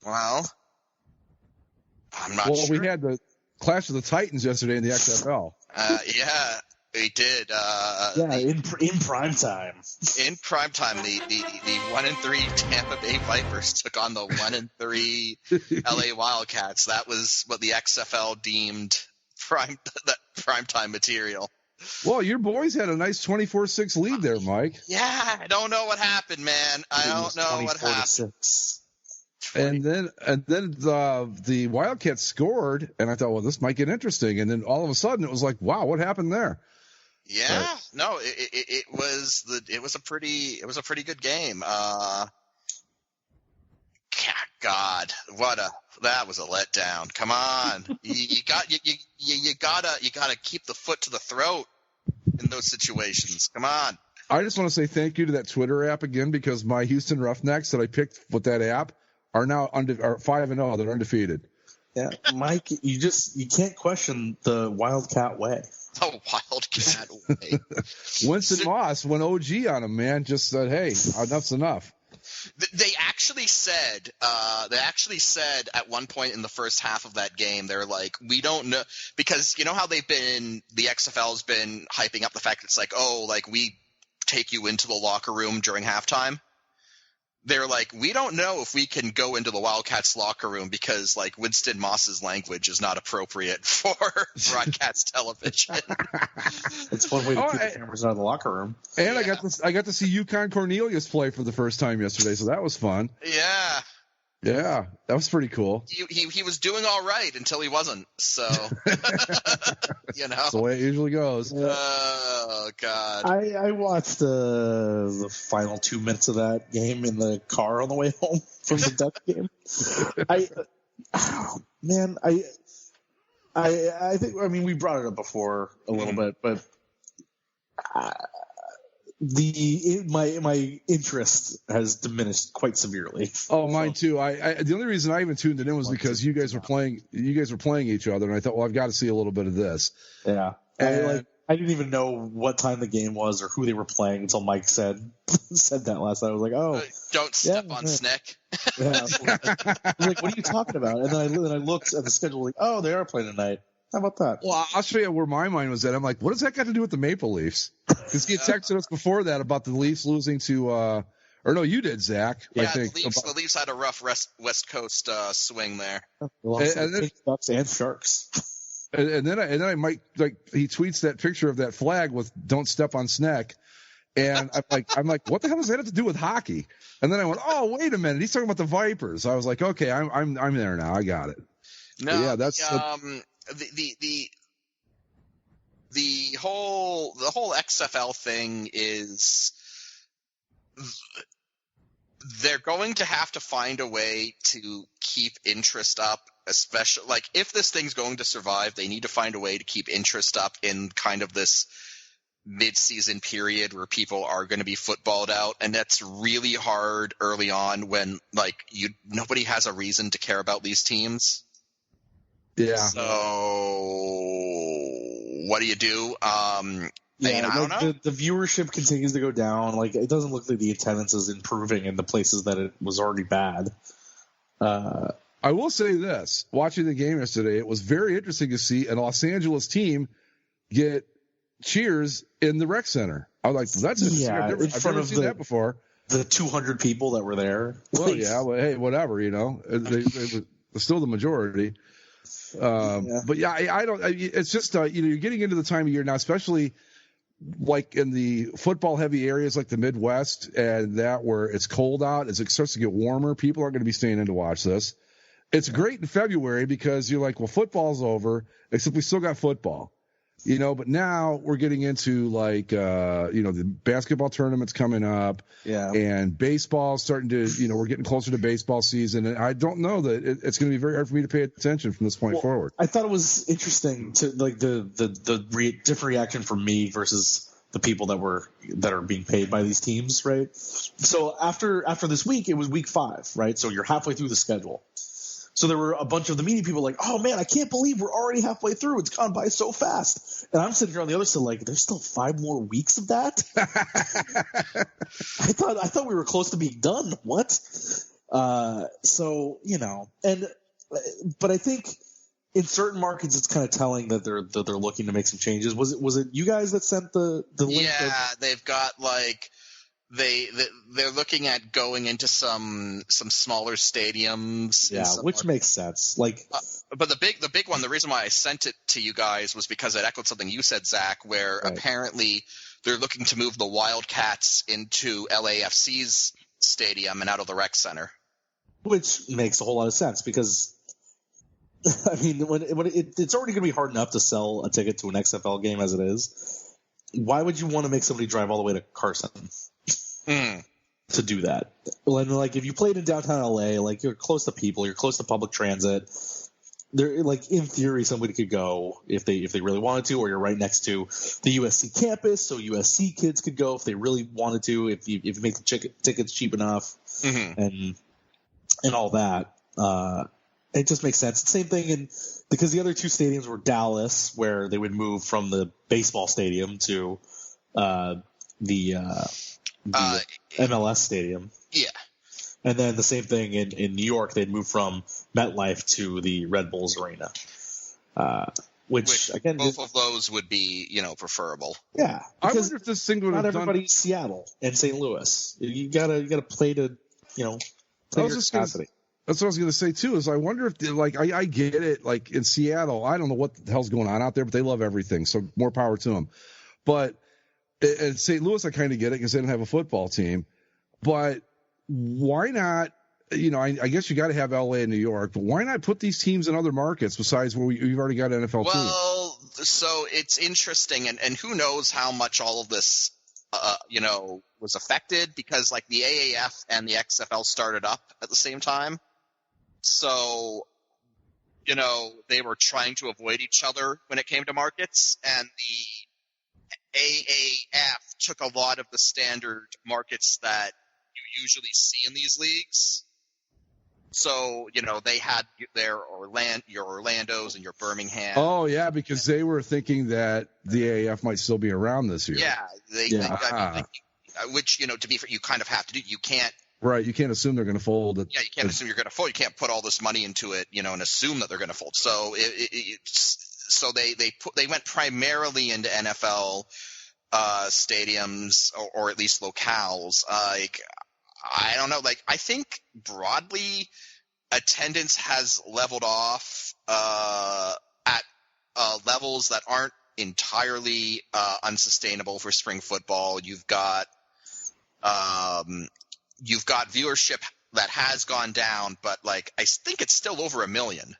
Well, I'm not sure. Well, we had the Clash of the Titans yesterday in the XFL. Yeah, we did. In prime time. In prime time, the 1-3 Tampa Bay Vipers took on the 1-3 LA Wildcats. That was what the XFL deemed prime time material. Well, your boys had a nice 24-6 lead there, Mike. Yeah, I don't know what happened, man. I don't know what happened. And then the Wildcats scored, and I thought, well, this might get interesting. And then all of a sudden, it was like, wow, what happened there? Yeah, no, it was a pretty good game. God, that was a letdown. Come on, you gotta keep the foot to the throat in those situations. Come on. I just want to say thank you to that Twitter app again, because my Houston Roughnecks that I picked with that app are now 5-0. They're undefeated. Yeah, Mike, you can't question the Wildcat way. The Wildcat way. Winston Moss went OG on him, man. Just said, hey, enough's enough. They actually said at one point in the first half of that game, they're like, we don't know, because you know how the XFL's been hyping up the fact that it's like, oh, like we take you into the locker room during halftime. They're like, we don't know if we can go into the Wildcats locker room because like Winston Moss's language is not appropriate for broadcast television. It's one way to keep the cameras out of the locker room. And yeah. I got to see Yukon Cornelius play for the first time yesterday, so that was fun. Yeah. Yeah, that was pretty cool. He was doing all right until he wasn't. So, That's the way it usually goes. Oh God! I watched the final 2 minutes of that game in the car on the way home from the Ducks game. I think, I mean, we brought it up before a little bit, but my interest has diminished quite severely. Oh, mine too. I the only reason I even tuned it in was because you guys were playing each other, and I thought, well, I've got to see a little bit of this. Yeah, and I didn't even know what time the game was or who they were playing until Mike said that last night. I was like, oh, don't step on Snick. Yeah, I was like, what are you talking about? And then I looked at the schedule, like, oh, they are playing tonight. How about that? Well, I'll show you where my mind was at. I'm like, what does that got to do with the Maple Leafs? Because he had texted us before that about the Leafs losing to, or no, you did, Zach. Yeah, I think. The Leafs had a rough West Coast swing there. And Ducks and Sharks. And then Mike, like, he tweets that picture of that flag with "Don't step on Snack," And I'm like, what the hell does that have to do with hockey? And then I went, oh, wait a minute, he's talking about the Vipers. I was like, okay, I'm there now. I got it. No, but yeah, that's the whole XFL thing is they're going to have to find a way to keep interest up, especially like if this thing's going to survive, they need to find a way to keep interest up in kind of this mid-season period where people are going to be footballed out, and that's really hard early on when like nobody has a reason to care about these teams. Yeah. So what do you do? I don't know. The viewership continues to go down. Like it doesn't look like the attendance is improving in the places that it was already bad. I will say this: watching the game yesterday, it was very interesting to see a Los Angeles team get cheers in the rec center. I was like, that's interesting. I've never seen that before. The 200 people that were there. Well, yeah, well, hey, whatever, they were still the majority. But yeah, I don't. It's just you're getting into the time of year now, especially like in the football-heavy areas like the Midwest and that where it's cold out. As it starts to get warmer, people aren't going to be staying in to watch this. It's great in February because you're like, well, football's over, except we still got football. But now we're getting into like, the basketball tournament's coming up, and baseball's starting to, we're getting closer to baseball season, and I don't know that it's going to be very hard for me to pay attention from this point forward. I thought it was interesting to like the different reaction from me versus the people that are being paid by these teams, right? So after this week, it was week 5, right? So you're halfway through the schedule. So there were a bunch of the media people like, oh man, I can't believe we're already halfway through. It's gone by so fast. And I'm sitting here on the other side like, there's still 5 more weeks of that? I thought we were close to being done. What? But I think in certain markets it's kind of telling that they're looking to make some changes. Was it you guys that sent the link? Yeah, they've got like they're looking at going into some smaller stadiums. Yeah, which makes sense. Like, but the big one, the reason why I sent it to you guys was because it echoed something you said, Zach, where apparently they're looking to move the Wildcats into LAFC's stadium and out of the rec center. Which makes a whole lot of sense because, I mean, it's already going to be hard enough to sell a ticket to an XFL game as it is. Why would you want to make somebody drive all the way to Carson? To do that? When, like, if you played in downtown LA, like, you're close to people, you're close to public transit. There, like, in theory, somebody could go if they really wanted to, or you're right next to the USC campus, so USC kids could go if they really wanted to. If you make the tickets cheap enough, and all that, it just makes sense. Same thing because the other 2 stadiums were Dallas, where they would move from the baseball stadium to the MLS stadium. Yeah. And then the same thing in New York, they'd move from MetLife to the Red Bulls Arena. Which again, both of those would be, preferable. Yeah. I wonder if this thing would have done. Not everybody's Seattle and St. Louis. You gotta play to, play your capacity. That's what I was going to say, too, is I wonder if, I get it, like, in Seattle, I don't know what the hell's going on out there, but they love everything, so more power to them. But in St. Louis, I kind of get it because they don't have a football team. But why not, I guess you got to have L.A. and New York, but why not put these teams in other markets besides where you've already got NFL teams? Well, so it's interesting, and who knows how much all of this was affected because, like, the AAF and the XFL started up at the same time. So, they were trying to avoid each other when it came to markets, and the AAF took a lot of the standard markets that you usually see in these leagues. So, they had your Orlandos and your Birmingham. Oh, yeah, because they were thinking that the AAF might still be around this year. Yeah, which, to be fair, you kind of have to do. You can't. Right, you can't assume they're going to fold. Yeah, you can't assume you're going to fold. You can't put all this money into it, and assume that they're going to fold. So, so they went primarily into NFL stadiums or at least locales. I don't know. Like, I think broadly, attendance has leveled off at levels that aren't entirely unsustainable for spring football. You've got viewership that has gone down, but like I think it's still over 1 million,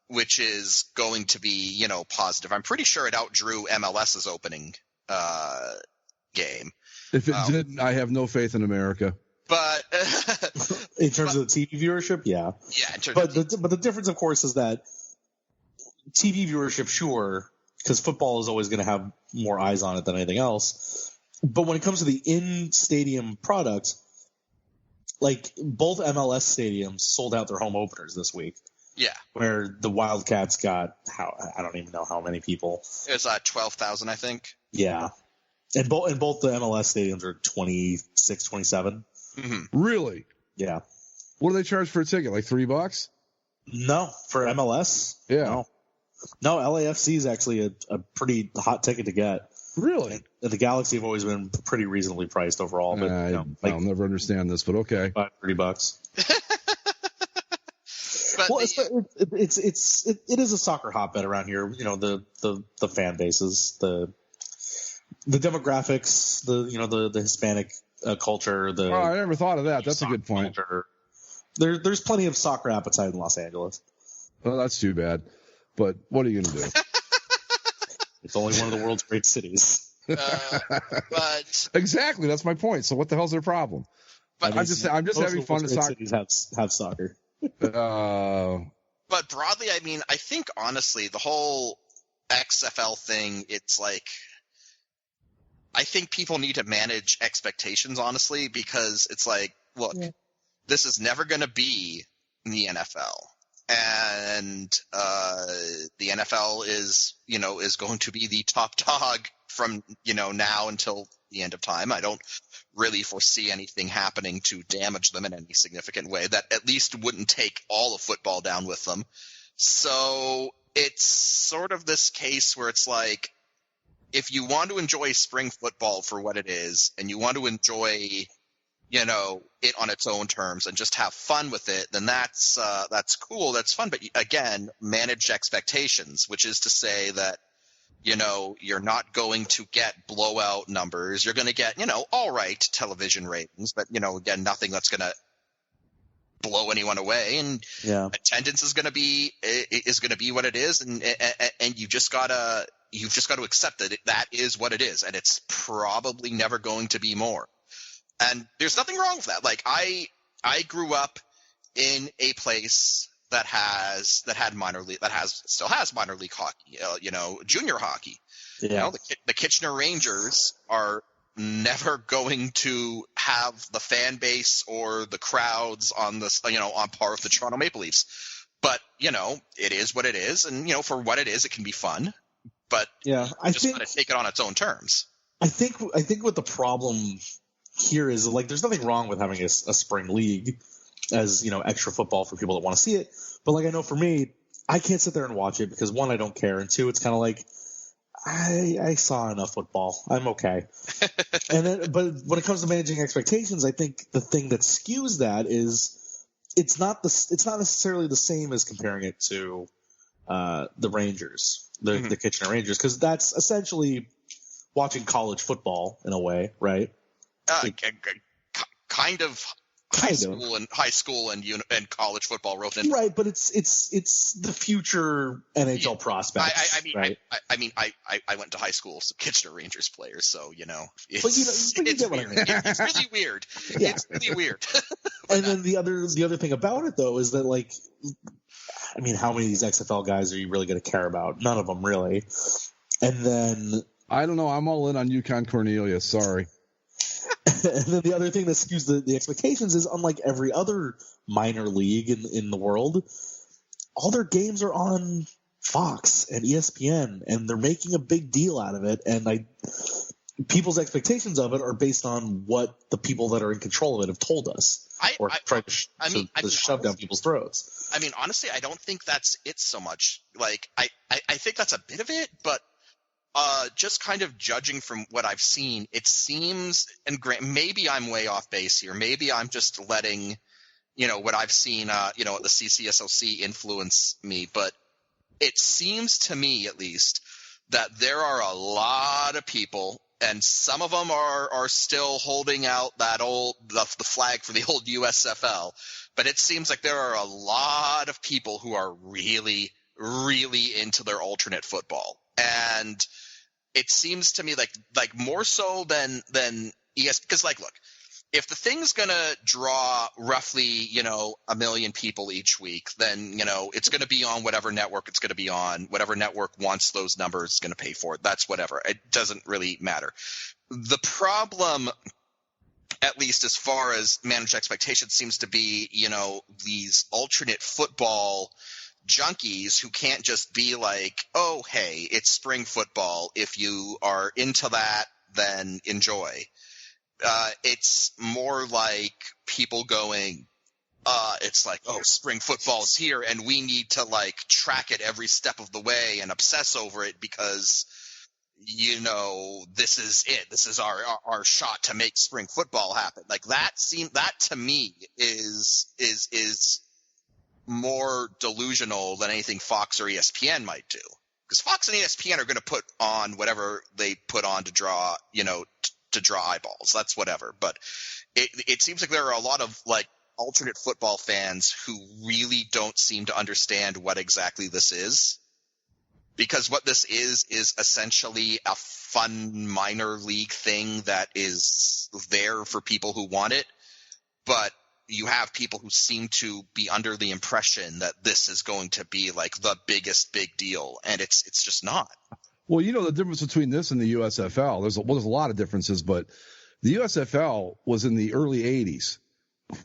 which is going to be positive. I'm pretty sure it outdrew MLS's opening game. If it didn't, I have no faith in America. But in terms of the TV viewership, yeah. Yeah, in terms but the difference, of course, is that TV viewership, sure, because football is always going to have more eyes on it than anything else. But when it comes to the in-stadium product, like both MLS stadiums sold out their home openers this week. Yeah. Where the Wildcats got, I don't even know how many people. It was 12,000, I think. Yeah. And both the MLS stadiums are 26, 27. Mm-hmm. Really? Yeah. What do they charge for a ticket? Like $3? No, for MLS? Yeah. No, LAFC is actually a pretty hot ticket to get. Really? And the Galaxy have always been pretty reasonably priced overall. But, I'll never understand this, but okay. $30. But well, it is a soccer hotbed around here. The fan bases, the demographics, the Hispanic culture. I never thought of that. That's a good point. Culture. There's plenty of soccer appetite in Los Angeles. Well, that's too bad. But what are you going to do? It's only one of the world's great cities. But exactly, that's my point. So what the hell's their problem? But I'm just having fun. Most cities have soccer. But broadly, I mean, I think honestly, the whole XFL thing, it's like, I think people need to manage expectations, honestly, because it's like, look, this is never going to be in the NFL. And the NFL is going to be the top dog from, now until the end of time. I don't really foresee anything happening to damage them in any significant way that at least wouldn't take all of football down with them. So it's sort of this case where it's like, if you want to enjoy spring football for what it is, and you want to enjoy, it on its own terms and just have fun with it, then that's cool. That's fun. But again, manage expectations, which is to say that, you're not going to get blowout numbers. You're going to get, all right television ratings, but, again, nothing that's going to blow anyone away. And attendance is going to be what it is. And you've just got to accept that that is what it is. And it's probably never going to be more. And there's nothing wrong with that. Like I grew up in a place that still has minor league hockey, junior hockey. Yeah. The Kitchener Rangers are never going to have the fan base or the crowds on par with the Toronto Maple Leafs. But, it is what it is. And, for what it is, it can be fun. But I just got to take it on its own terms. I think what the problem here is, like, there's nothing wrong with having a spring league as, extra football for people that want to see it. But, like, I know for me, I can't sit there and watch it because, one, I don't care. And two, it's kind of like, I saw enough football. I'm okay. But when it comes to managing expectations, I think the thing that skews that is it's not necessarily the same as comparing it to the Rangers, the Kitchener Rangers, because that's essentially watching college football in a way, right? Kind of. High school and college football rolled in. Right, but it's the future NHL prospects. I went to high school with some Kitchener Rangers players, so it's, but you get what weird. I mean. It's really weird. Yeah. It's really weird. And then the other thing about it though is that, like, I mean, how many of these XFL guys are you really going to care about? None of them really. And then I don't know. I'm all in on UConn Cornelius. Sorry. And then the other thing that skews the expectations is, unlike every other minor league in the world, all their games are on Fox and ESPN, and they're making a big deal out of it. And people's expectations of it are based on what the people that are in control of it have told us, or tried to shove down people's throats. I mean, honestly, I don't think that's it so much. Like, I think that's a bit of it, but just kind of judging from what I've seen, it seems, and maybe I'm way off base here. Maybe I'm just letting, what I've seen, at the CCSOC influence me. But it seems to me, at least, that there are a lot of people, and some of them are still holding out that the flag for the old USFL, but it seems like there are a lot of people who are really, really into their alternate football. And it seems to me like more so than ES, because like, look, if the thing's going to draw roughly, 1 million people each week, then, it's going to be on whatever network it's going to be on. Whatever network wants those numbers is going to pay for it. That's whatever. It doesn't really matter. The problem, at least as far as managed expectations, seems to be, these alternate football junkies who can't just be like, oh, hey, it's spring football. If you are into that, then enjoy. It's more like people going, it's like, oh, spring football's here, and we need to like track it every step of the way and obsess over it because, this is it. This is our shot to make spring football happen. Like that to me is more delusional than anything Fox or ESPN might do. Because Fox and ESPN are going to put on whatever they put on to draw, to draw eyeballs. That's whatever. But it seems like there are a lot of like alternate football fans who really don't seem to understand what exactly this is. Because what this is essentially a fun minor league thing that is there for people who want it. But you have people who seem to be under the impression that this is going to be like the biggest big deal. And it's just not. Well, the difference between this and the USFL, there's a lot of differences, but the USFL was in the early 80s.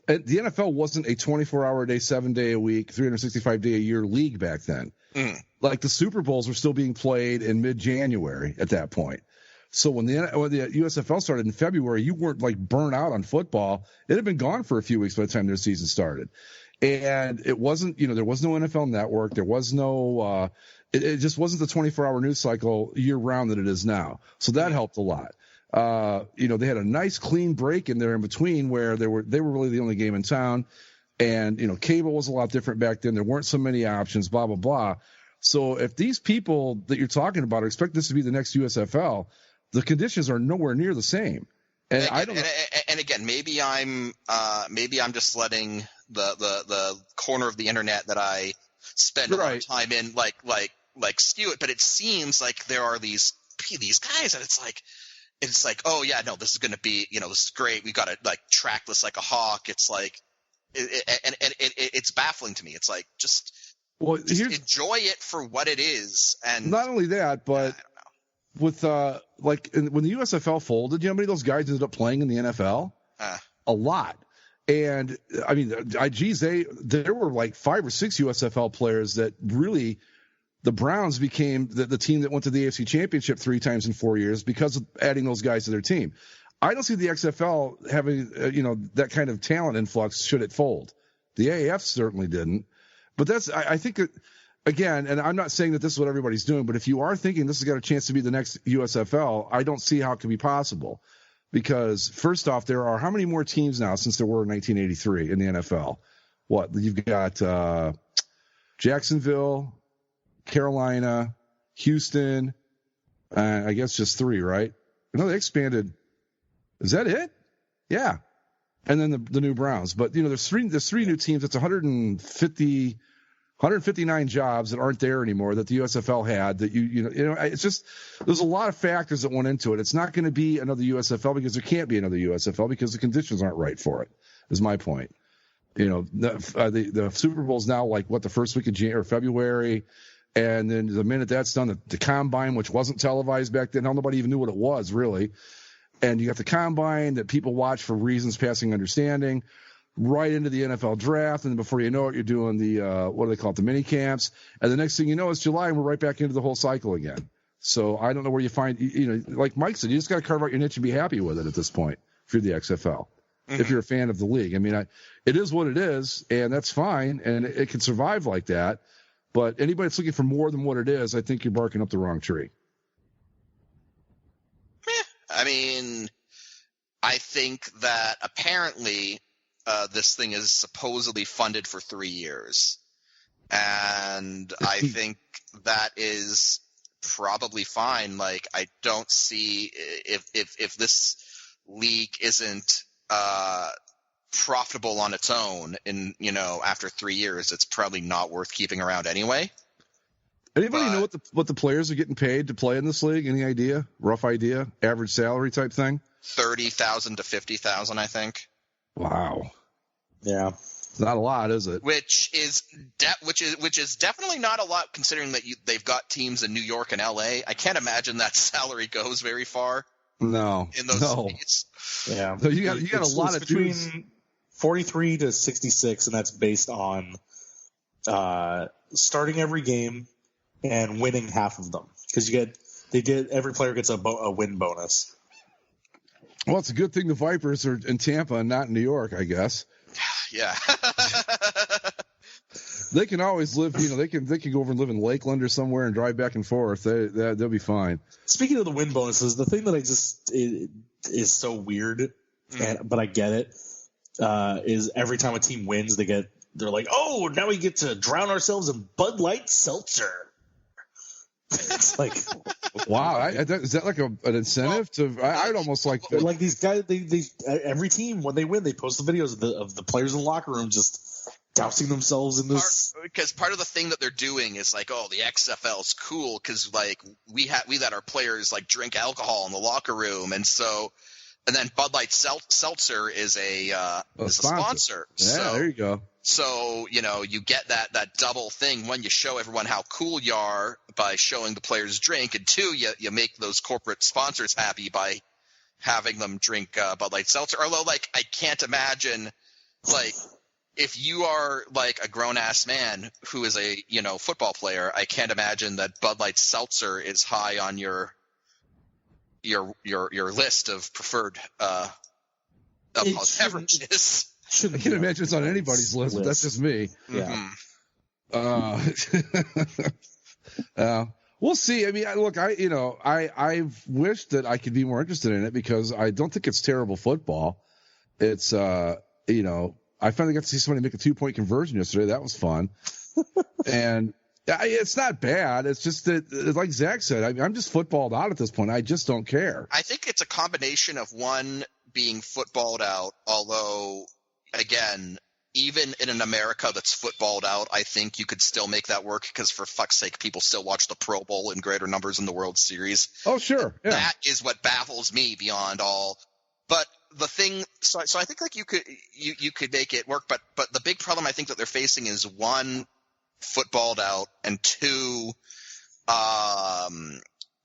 And the NFL wasn't a 24-hour-a-day, 7-day-a-week, 365-day-a-year league back then. Mm. Like the Super Bowls were still being played in mid-January at that point. So when the USFL started in February, you weren't like burnt out on football. It had been gone for a few weeks by the time their season started. And it wasn't, there was no NFL Network. There was no it just wasn't the 24-hour news cycle year-round that it is now. So that helped a lot. They had a nice clean break in there in between where they were really the only game in town. And, cable was a lot different back then. There weren't so many options, blah, blah, blah. So if these people that you're talking about expect this to be the next USFL, the conditions are nowhere near the same. And I don't know. And again, maybe I'm just letting the corner of the internet that I spend a lot of time in like skew it, but it seems like there are these guys, and it's like, oh yeah, no, this is going to be, this is great. We got to like track this like a hawk. It's like, it's baffling to me. It's like just enjoy it for what it is, and not only that, but with when the USFL folded, how many of those guys ended up playing in the NFL? A lot. And I mean, there were like 5 or 6 USFL players that really. The Browns became the team that went to the AFC Championship 3 times in 4 years because of adding those guys to their team. I don't see the XFL having, that kind of talent influx should it fold. The AAF certainly didn't. But I think that, again, and I'm not saying that this is what everybody's doing, but if you are thinking this has got a chance to be the next USFL, I don't see how it can be possible. Because, first off, there are how many more teams now since there were in 1983 in the NFL? What? You've got Jacksonville, Carolina, Houston, I guess just 3, right? No, they expanded. Is that it? Yeah. And then the new Browns. But, there's three new teams. It's 159 jobs that aren't there anymore that the USFL had that it's just, there's a lot of factors that went into it. It's not going to be another USFL because there can't be another USFL because the conditions aren't right for it, is my point. The Super Bowl's now like the first week of February. And then the minute that's done, the combine, which wasn't televised back then, nobody even knew what it was, really. And you got the combine that people watch for reasons passing understanding, right into the NFL draft. And before you know it, you're doing the, what do they call it, the mini camps. And the next thing you know, it's July, and we're right back into the whole cycle again. So I don't know where you find, like Mike said, you just got to carve out your niche and be happy with it at this point if you're the XFL. Mm-hmm. If you're a fan of the league. I mean, it is what it is, and that's fine, and it can survive like that. But anybody that's looking for more than what it is, I think you're barking up the wrong tree. I mean, I think that apparently this thing is supposedly funded for 3 years. And I think that is probably fine. Like, I don't see if this league isn't profitable on its own after 3 years, it's probably not worth keeping around anyway. Anybody know what the players are getting paid to play in this league? Any idea? Rough idea? Average salary type thing? $30,000 to $50,000, I think. Wow. Yeah. It's not a lot, is it? Which is definitely not a lot, considering that they've got teams in New York and LA. I can't imagine that salary goes very far. No. In those states. Yeah. So you got a lot of between dudes. 43 to 66, and that's based on starting every game and winning half of them, because every player gets a win bonus. Well, it's a good thing the Vipers are in Tampa and not in New York, I guess. Yeah. They can always live, they can go over and live in Lakeland or somewhere and drive back and forth. They'll be fine. Speaking of the win bonuses, the thing that is so weird, but I get it, is every time a team wins, they're like, oh, now we get to drown ourselves in Bud Light Seltzer. It's like, wow, is that like an incentive to? I'd almost like that. Like these guys. They every team when they win, they post the videos of the players in the locker room just dousing themselves in this. Because part of the thing that they're doing is like, oh, the XFL's cool because like we let our players like drink alcohol in the locker room, and then Bud Light Seltzer is a sponsor. Yeah, so, there you go. So, you get that double thing. One, you show everyone how cool you are by showing the players drink. And two, you make those corporate sponsors happy by having them drink Bud Light Seltzer. Although, like, I can't imagine, like, if you are, like, a grown-ass man who is a, football player, I can't imagine that Bud Light Seltzer is high on your list of preferred alcohol beverages. I can't imagine it's on anybody's list. That's just me. Yeah. We'll see. I mean, I've wished that I could be more interested in it because I don't think it's terrible football. It's, I finally got to see somebody make a 2-point conversion yesterday. That was fun. And it's not bad. It's just that, like Zach said, I'm just footballed out at this point. I just don't care. I think it's a combination of one being footballed out, although – again, even in an America that's footballed out, I think you could still make that work because, for fuck's sake, people still watch the Pro Bowl in greater numbers in the World Series. Oh, sure. Yeah. That is what baffles me beyond all. But the thing – so I think like you could make it work, but the big problem I think that they're facing is, one, footballed out, and two,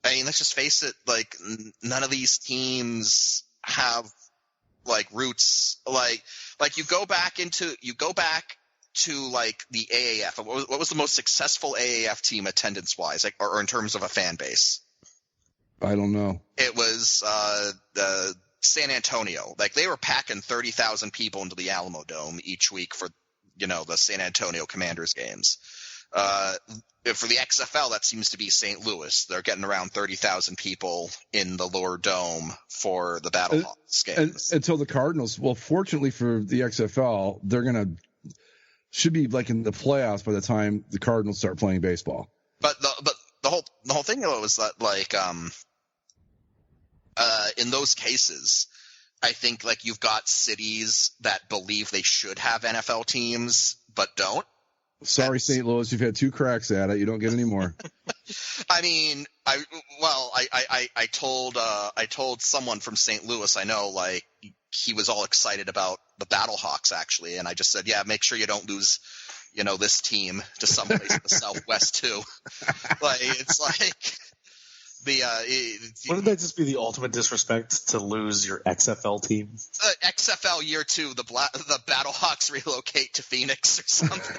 let's just face it, like none of these teams have – like roots, like you go back to like the AAF. What was the most successful AAF team attendance wise, like, or in terms of a fan base? I don't know. It was the San Antonio. Like they were packing 30,000 people into the Alamo Dome each week for the San Antonio Commanders games. For the XFL, that seems to be St. Louis. They're getting around 30,000 people in the lower dome for the Battlehawks games. Until the Cardinals. Well, fortunately for the XFL, they're should be like in the playoffs by the time the Cardinals start playing baseball. But the whole thing though is that like in those cases, I think like you've got cities that believe they should have NFL teams but don't. Sorry, St. Louis, you've had 2 cracks at it. You don't get any more. I mean, I told someone from St. Louis I know, like he was all excited about the Battlehawks actually, and I just said, yeah, make sure you don't lose, this team to someplace in the Southwest too. Like it's like wouldn't that just be the ultimate disrespect to lose your XFL team? XFL year 2, the Battlehawks relocate to Phoenix or something.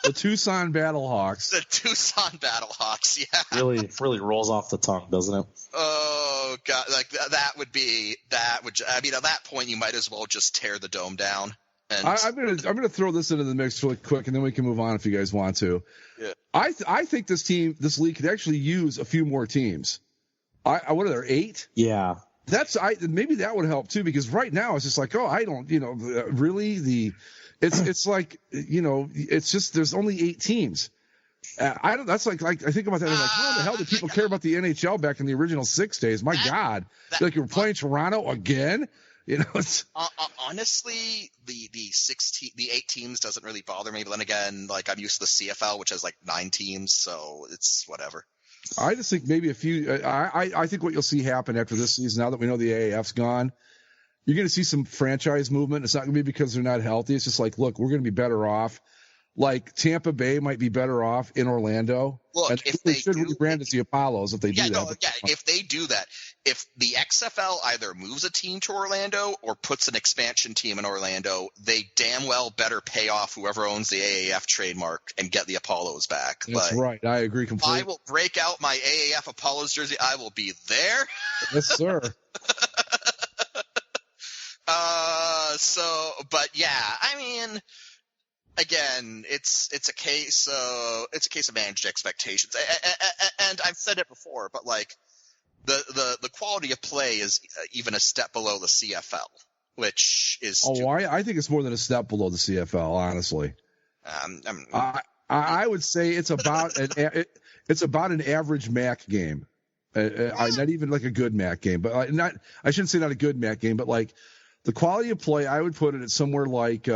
The Tucson Battlehawks. The Tucson Battlehawks, yeah. Really rolls off the tongue, doesn't it? Oh god, like that would I mean, at that point you might as well just tear the dome down. And I'm gonna throw this into the mix really quick, and then we can move on if you guys want to. Yeah. I think this league could actually use a few more teams. What are there, 8? Yeah. Maybe that would help too, because right now it's just like, oh, I don't, really it's like, it's just there's only 8 teams. I don't. That's like I think about that. I'm like, how the hell did people care about the NHL back in the original 6 days? My God, like you're playing Toronto again. You know, it's honestly the 8 teams doesn't really bother me. But then again, like I'm used to the CFL, which has like 9 teams, so it's whatever. I just think maybe a few. I think what you'll see happen after this season, now that we know the AAF's gone, you're going to see some franchise movement. It's not going to be because they're not healthy. It's just like, look, we're going to be better off. Like Tampa Bay might be better off in Orlando. Look, and if they should rebrand as the Apollos if they do that. If they do that, if the XFL either moves a team to Orlando or puts an expansion team in Orlando, they damn well better pay off whoever owns the AAF trademark and get the Apollos back. That's right. I agree completely. I will break out my AAF Apollos jersey. I will be there. Yes, sir. But yeah, I mean, again, it's a case of managed expectations, and I've said it before, but like the quality of play is even a step below the CFL, which is I think it's more than a step below the CFL, honestly. I would say it's about an average MAC game, not even like a good MAC game, but I shouldn't say not a good MAC game, but like the quality of play, I would put it at somewhere like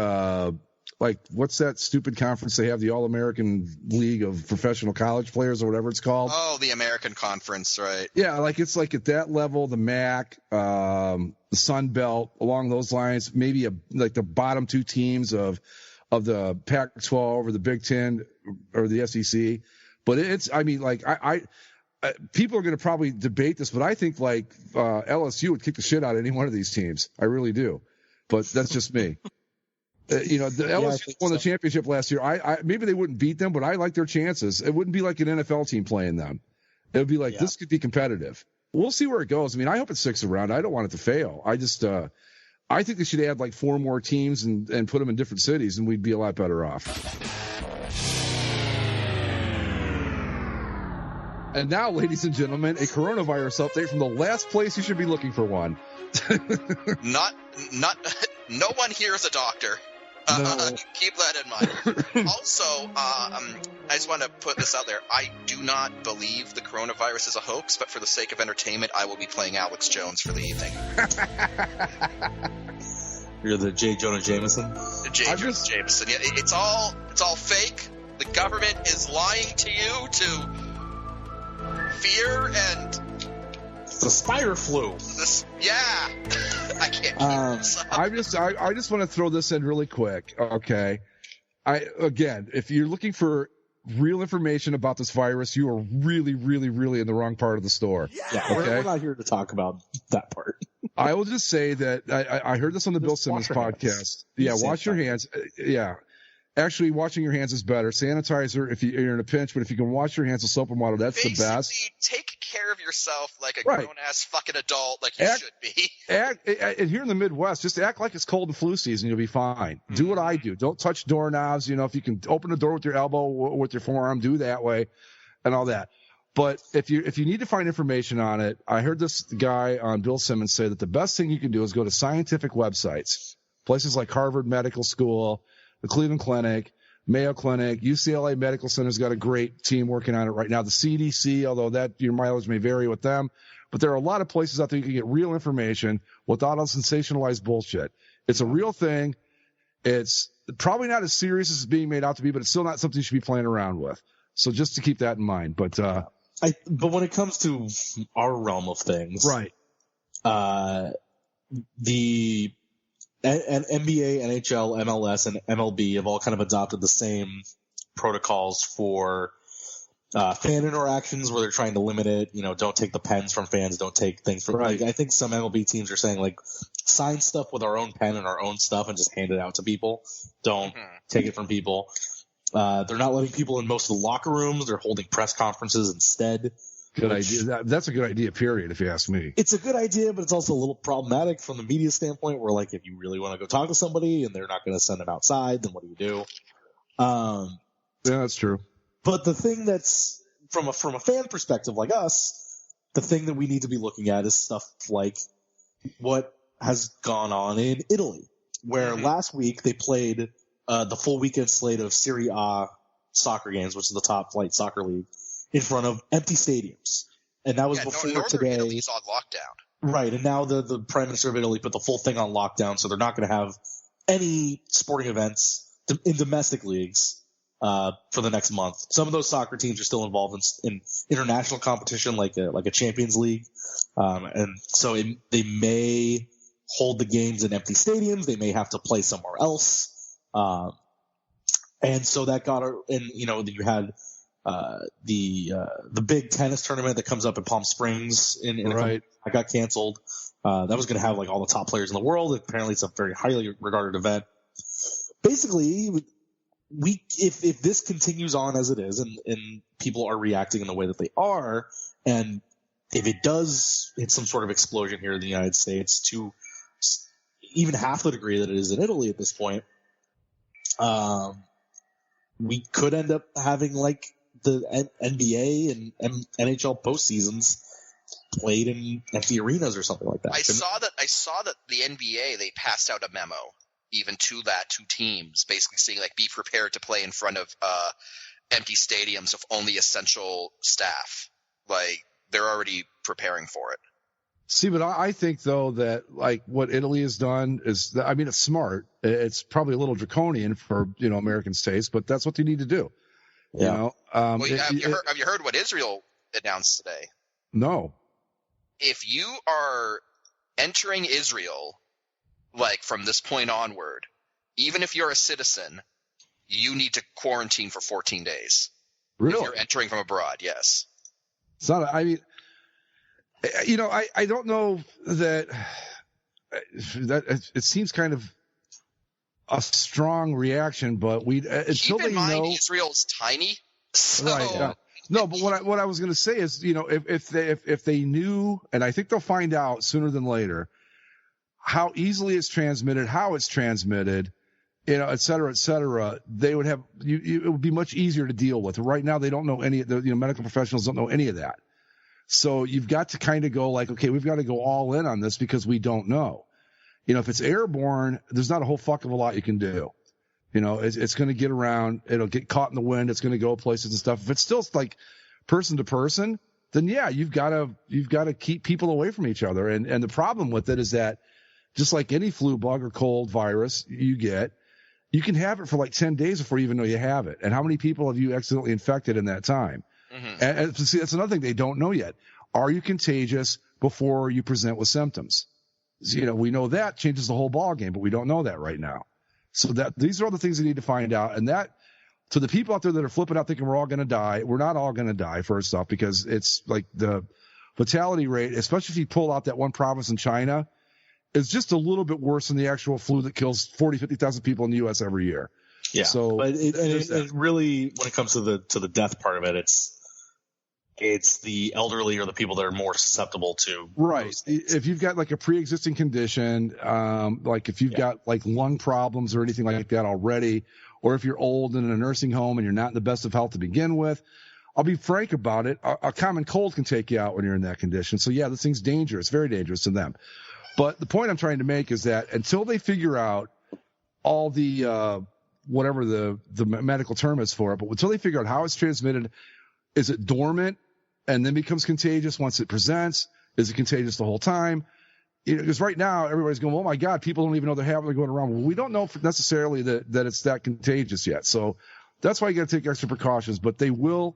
what's that stupid conference they have, the All-American League of Professional College Players or whatever it's called? Oh, the American Conference, right? Yeah, like it's like at that level, the MAC, the Sun Belt, along those lines, maybe like the bottom 2 teams of the Pac-12 or the Big Ten or the SEC. But people are going to probably debate this, but I think like LSU would kick the shit out of any one of these teams. I really do. But that's just me. The LSU won the championship last year. I maybe they wouldn't beat them, but I like their chances. It wouldn't be like an NFL team playing them. It would be like this could be competitive. We'll see where it goes. I mean, I hope it sticks around. I don't want it to fail. I just I think they should add like 4 more teams and put them in different cities, and we'd be a lot better off. And now, ladies and gentlemen, a coronavirus update from the last place you should be looking for one. No one here is a doctor. No. Keep that in mind. Also, I just want to put this out there. I do not believe the coronavirus is a hoax, but for the sake of entertainment, I will be playing Alex Jones for the evening. You're the J. Jonah Jameson? The J. Jonah Jameson. Yeah, it's all fake. The government is lying to you to fear and... The spider flu. I can't. I just want to throw this in really quick. Okay. If you're looking for real information about this virus, you are really, really, really in the wrong part of the store. Yeah. Okay? We're not here to talk about that part. I will just say that I heard this on the Bill Simmons podcast. Yeah, wash your hands. Yeah. Actually, washing your hands is better. Sanitizer if you're in a pinch, but if you can wash your hands with soap and water, that's the best. Take care of yourself like a grown-ass fucking adult, like you should be. And here in the Midwest, just act like it's cold and flu season. You'll be fine. Mm-hmm. Do what I do. Don't touch doorknobs. If you can open the door with your elbow or with your forearm, do that way and all that. But if you need to find information on it, I heard this guy on Bill Simmons say that the best thing you can do is go to scientific websites, places like Harvard Medical School, the Cleveland Clinic, Mayo Clinic, UCLA Medical Center's got a great team working on it right now. The CDC, although your mileage may vary with them, but there are a lot of places out there you can get real information without all sensationalized bullshit. It's a real thing. It's probably not as serious as it's being made out to be, but it's still not something you should be playing around with. So just to keep that in mind. But when it comes to our realm of things, right? The NBA, NHL, MLS, and MLB have all kind of adopted the same protocols for fan interactions where they're trying to limit it. Don't take the pens from fans. Don't take things from I think some MLB teams are saying like sign stuff with our own pen and our own stuff and just hand it out to people. Don't take it from people. They're not letting people in most of the locker rooms. They're holding press conferences instead. Good idea. That's a good idea, period, if you ask me. It's a good idea, but it's also a little problematic from the media standpoint where, like, if you really want to go talk to somebody and they're not going to send them outside, then what do you do? Yeah, that's true. But the thing that's, from a fan perspective like us, the thing that we need to be looking at is stuff like what has gone on in Italy, where last week they played the full weekend slate of Serie A soccer games, which is the top flight soccer league, in front of empty stadiums. And that was before Northern today. Italy's on lockdown. Right, and now the Prime Minister of Italy put the full thing on lockdown, so they're not going to have any sporting events in domestic leagues for the next month. Some of those soccer teams are still involved in international competition, like a Champions League, and so they may hold the games in empty stadiums. They may have to play somewhere else, and so that got you had the big tennis tournament that comes up in Palm Springs that got canceled. That was going to have like all the top players in the world. Apparently, it's a very highly regarded event. Basically, if this continues on as it is, and people are reacting in the way that they are, and if it does hit some sort of explosion here in the United States to even half the degree that it is in Italy at this point, we could end up having like the NBA and NHL postseasons played in empty arenas or something like that. I saw that the NBA, they passed out a memo even to two teams, basically saying like be prepared to play in front of empty stadiums of only essential staff. Like they're already preparing for it. See, but I think though that like what Italy has done is, I mean, it's smart. It's probably a little draconian for American states, but that's what they need to do. Yeah. Have you heard what Israel announced today? No. If you are entering Israel, like from this point onward, even if you're a citizen, you need to quarantine for 14 days. Really? If you're entering from abroad, yes. It's not. I mean, I don't know that it seems kind of a strong reaction, but until keep in they mind know Israel's tiny. So, right. Yeah. No, but what I was going to say is, if they knew, and I think they'll find out sooner than later, how easily it's transmitted, how it's transmitted, et cetera, they would have it would be much easier to deal with. Right now, they don't know medical professionals don't know any of that. So you've got to kind of go like, okay, we've got to go all in on this because we don't know. If it's airborne, there's not a whole fuck of a lot you can do. It's going to get around. It'll get caught in the wind. It's going to go places and stuff. If it's still like person to person, then yeah, you've got to keep people away from each other. And the problem with it is that just like any flu bug or cold virus you can have it for like 10 days before you even know you have it. And how many people have you accidentally infected in that time? Mm-hmm. And see, that's another thing they don't know yet. Are you contagious before you present with symptoms? We know that changes the whole ball game, but we don't know that right now. So these are all the things they need to find out. And that, to the people out there that are flipping out thinking we're all going to die, we're not all going to die, first off, because it's like the fatality rate, especially if you pull out that one province in China, is just a little bit worse than the actual flu that kills 40, 50,000 people in the U.S. every year. Yeah. So, but it really, when it comes to the death part of it, it's the elderly or the people that are more susceptible to. Right. If you've got like a pre-existing condition, like if you've got like lung problems or anything like that already, or if you're old and in a nursing home and you're not in the best of health to begin with, I'll be frank about it. A common cold can take you out when you're in that condition. So yeah, this thing's dangerous, very dangerous to them. But the point I'm trying to make is that until they figure out all the, whatever the medical term is for it, but until they figure out how it's transmitted, is it dormant and then becomes contagious once it presents? Is it contagious the whole time? Because right now everybody's going, oh my God, people don't even know they're going around. Well, we don't know necessarily that it's that contagious yet. So that's why you got to take extra precautions. But they will.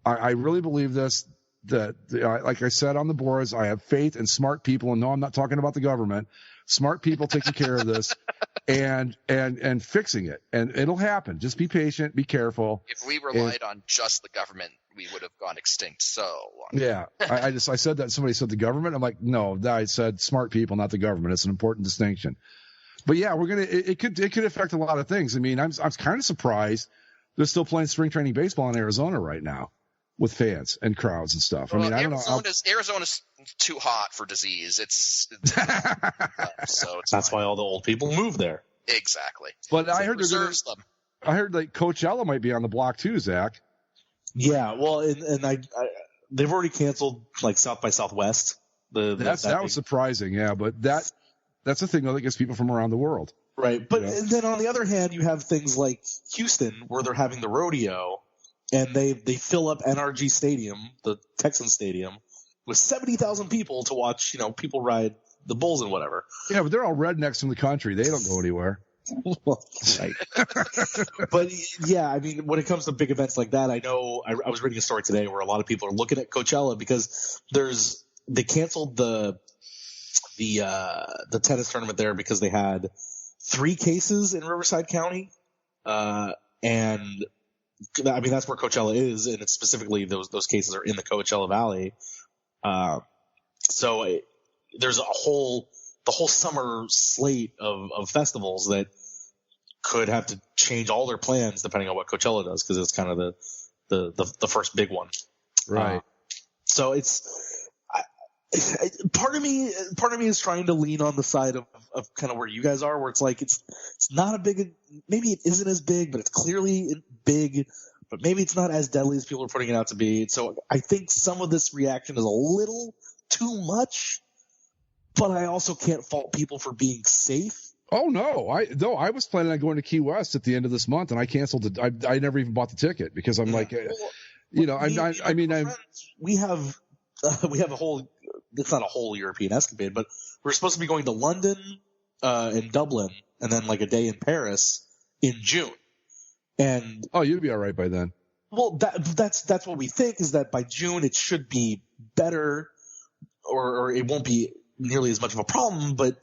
I really believe this. Like I said on the boards, I have faith in smart people, and no, I'm not talking about the government. Smart people taking care of this and fixing it, and it'll happen. Just be patient, be careful. If we relied on just the government, we would have gone extinct so long. Yeah, I said that. Somebody said the government. I'm like, no, I said smart people, not the government. It's an important distinction. But yeah, it could affect a lot of things. I mean, I'm kind of surprised they're still playing spring training baseball in Arizona right now with fans and crowds and stuff. I mean, I don't know. Arizona's too hot for disease. It's so that's why all the old people move there. Exactly. But I heard them. I heard like Coachella might be on the block too, Zach. Yeah, well, and they've already canceled like South by Southwest. That was surprising, yeah. But that's the thing though that gets people from around the world. Right. But and then on the other hand, you have things like Houston where they're having the rodeo and they fill up NRG Stadium, the Texan Stadium, with 70,000 people to watch, people ride the bulls and whatever. Yeah, but they're all rednecks from the country. They don't go anywhere. Well, right. But yeah, I mean, when it comes to big events like that, I know I was reading a story today where a lot of people are looking at Coachella because they canceled the tennis tournament there because they had 3 cases in Riverside County, and I mean that's where Coachella is, and it's specifically those cases are in the Coachella Valley. So there's the whole summer slate of festivals that could have to change all their plans depending on what Coachella does because it's kind of the first big one. Right. So it's part of me is trying to lean on the side of kind of where you guys are, where it's like it's not a big, maybe it isn't as big, but it's clearly big, but maybe it's not as deadly as people are putting it out to be. So I think some of this reaction is a little too much, but I also can't fault people for being safe. Oh no! I was planning on going to Key West at the end of this month, and I canceled it. I never even bought the ticket because I'm like, we have a whole. It's not a whole European escapade, but we're supposed to be going to London and Dublin, and then like a day in Paris in June. And you'd be all right by then. Well, that's what we think is that by June it should be better, or it won't be nearly as much of a problem, but.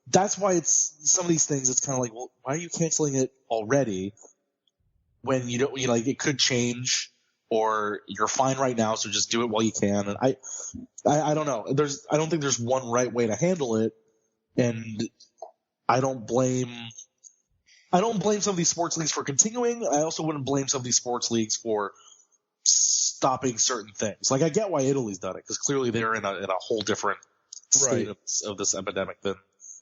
That's why it's some of these things. It's kind of like, well, why are you canceling it already when you don't, like it could change or you're fine right now. So just do it while you can. And I don't know. I don't think there's one right way to handle it. And I don't blame some of these sports leagues for continuing. I also wouldn't blame some of these sports leagues for stopping certain things. Like I get why Italy's done it because clearly they're in a whole different state of this epidemic than.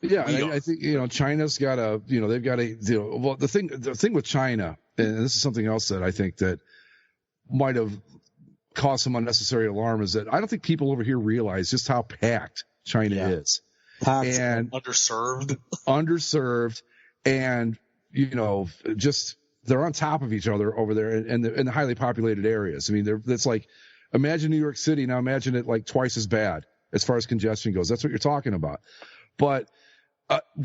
Yeah, I think China's got they've got well the thing with China, and this is something else that I think that might have caused some unnecessary alarm is that I don't think people over here realize just how packed China is. Packed and underserved, and just they're on top of each other over there in the highly populated areas. I mean, it's like imagine New York City now. Imagine it like twice as bad as far as congestion goes. That's what you're talking about, but.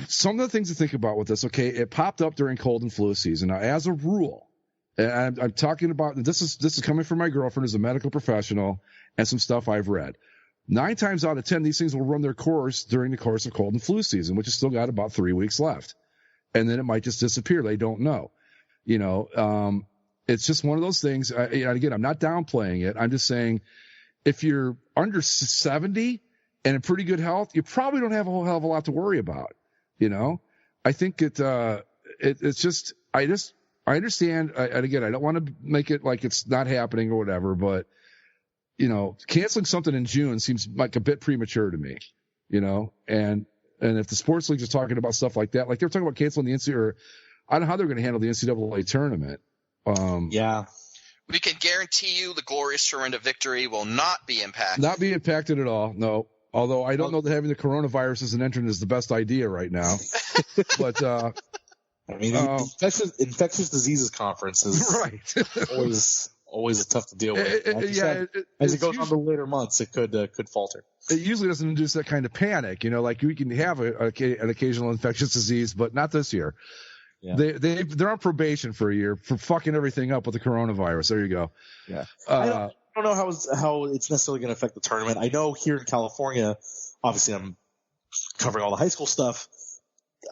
Some of the things to think about with this, okay, it popped up during cold and flu season. Now, as a rule, and I'm talking about this is coming from my girlfriend who's a medical professional and some stuff I've read. 9 times out of 10, these things will run their course during the course of cold and flu season, which has still got about 3 weeks left, and then it might just disappear. They don't know, It's just one of those things. And again, I'm not downplaying it. I'm just saying, if you're under 70. And in pretty good health, you probably don't have a whole hell of a lot to worry about. I think it's just I understand. And again, I don't want to make it like it's not happening or whatever, but canceling something in June seems like a bit premature to me. And if the sports leagues are talking about stuff like that, like they're talking about canceling the NCAA, or I don't know how they're going to handle the NCAA tournament. Yeah. We can guarantee you the glorious Toronto victory will not be impacted. Not be impacted at all. No. Although I don't know that having the coronavirus as an entrant is the best idea right now. But I mean, infectious diseases conference is always tough to deal with. As it goes on the later months, it could falter. It usually doesn't induce that kind of panic. Like we can have an occasional infectious disease, but not this year. Yeah. They're on probation for a year for fucking everything up with the coronavirus. There you go. Yeah. I don't know how it's necessarily going to affect the tournament. I know here in California, obviously I'm covering all the high school stuff.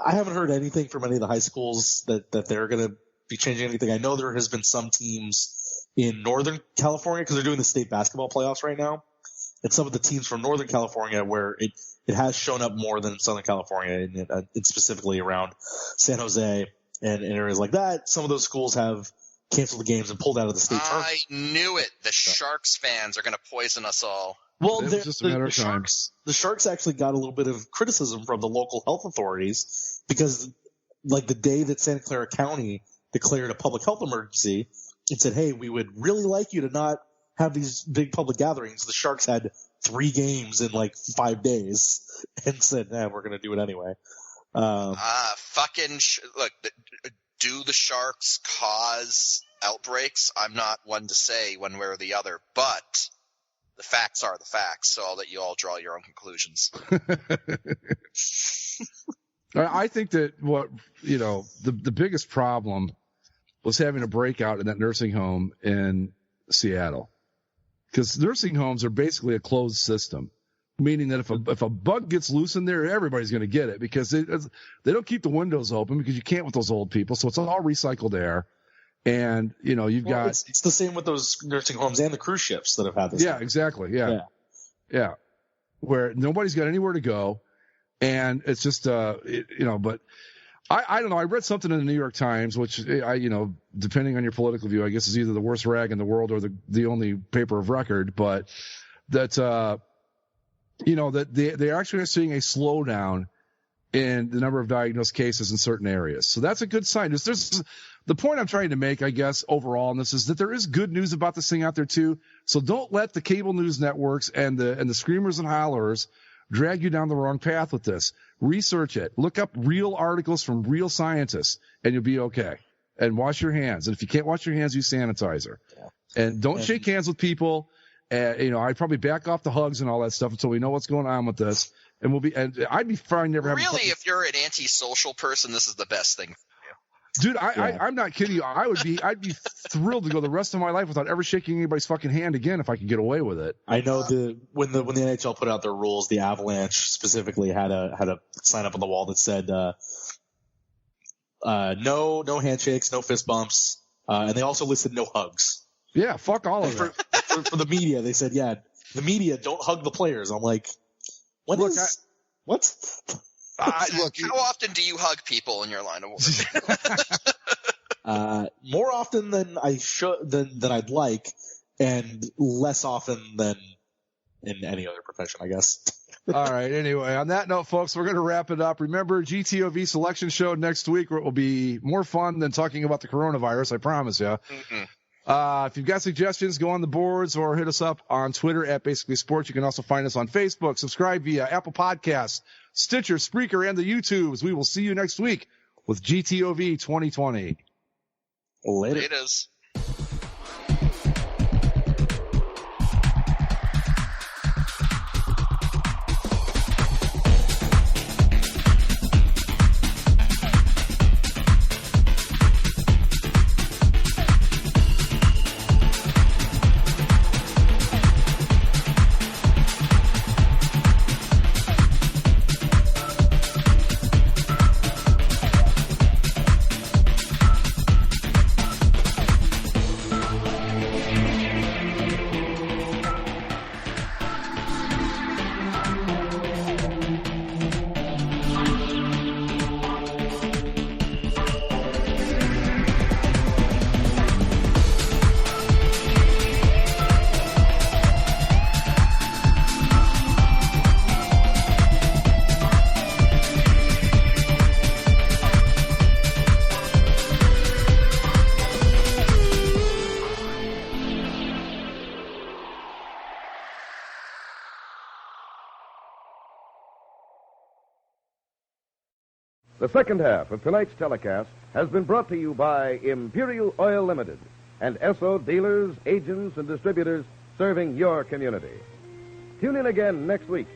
I haven't heard anything from any of the high schools that they're going to be changing anything. I know there has been some teams in Northern California because they're doing the state basketball playoffs right now. And some of the teams from Northern California where it has shown up more than in Southern California, and it's specifically around San Jose and areas like that. Some of those schools have canceled the games and pulled out of the state tournament. I knew it. The Sharks fans are going to poison us all. Well, just a matter of time. The Sharks actually got a little bit of criticism from the local health authorities because, like, the day that Santa Clara County declared a public health emergency and said, hey, we would really like you to not have these big public gatherings, the Sharks had 3 games in, like, 5 days and said, we're going to do it anyway. Look, do the Sharks cause outbreaks? I'm not one to say one way or the other, but the facts are the facts, so I'll let you all draw your own conclusions. I think that the biggest problem was having a breakout in that nursing home in Seattle. Because nursing homes are basically a closed system, meaning that if a bug gets loose in there, everybody's going to get it because they don't keep the windows open because you can't with those old people. So it's all recycled air. And, it's the same with those nursing homes and the cruise ships that have had this. Yeah, exactly. Yeah. Where nobody's got anywhere to go. And it's just, but I don't know. I read something in the New York Times, which depending on your political view, I guess is either the worst rag in the world or the only paper of record, but that, that they're actually seeing a slowdown in the number of diagnosed cases in certain areas. So that's a good sign. There's the point I'm trying to make, I guess, overall, and this is that there is good news about this thing out there too. So don't let the cable news networks and the screamers and hollers drag you down the wrong path with this. Research it. Look up real articles from real scientists, and you'll be okay. And wash your hands. And if you can't wash your hands, use sanitizer. Yeah. And don't shake hands with people. I'd probably back off the hugs and all that stuff until we know what's going on with this. And I'd be fine never having. Really, if you're an antisocial person, this is the best thing. Dude, I'm not kidding you. I'd be thrilled to go the rest of my life without ever shaking anybody's fucking hand again if I could get away with it. I know when the NHL put out their rules, the Avalanche specifically had a sign up on the wall that said no handshakes, no fist bumps, and they also listed no hugs. Yeah, fuck all of that. For the media, they said, the media don't hug the players. I'm like, what? How often do you hug people in your line of work? More often than I should, than I'd like, and less often than in any other profession, I guess. All right. Anyway, on that note, folks, we're going to wrap it up. Remember, GTOV selection show next week, where it will be more fun than talking about the coronavirus. I promise you. Mm-hmm. If you've got suggestions, go on the boards or hit us up on Twitter at Basically Sports. You can also find us on Facebook. Subscribe via Apple Podcasts, Stitcher, Spreaker, and the YouTubes. We will see you next week with GTOV 2020. Later. Laters. The second half of tonight's telecast has been brought to you by Imperial Oil Limited and Esso dealers, agents, and distributors serving your community. Tune in again next week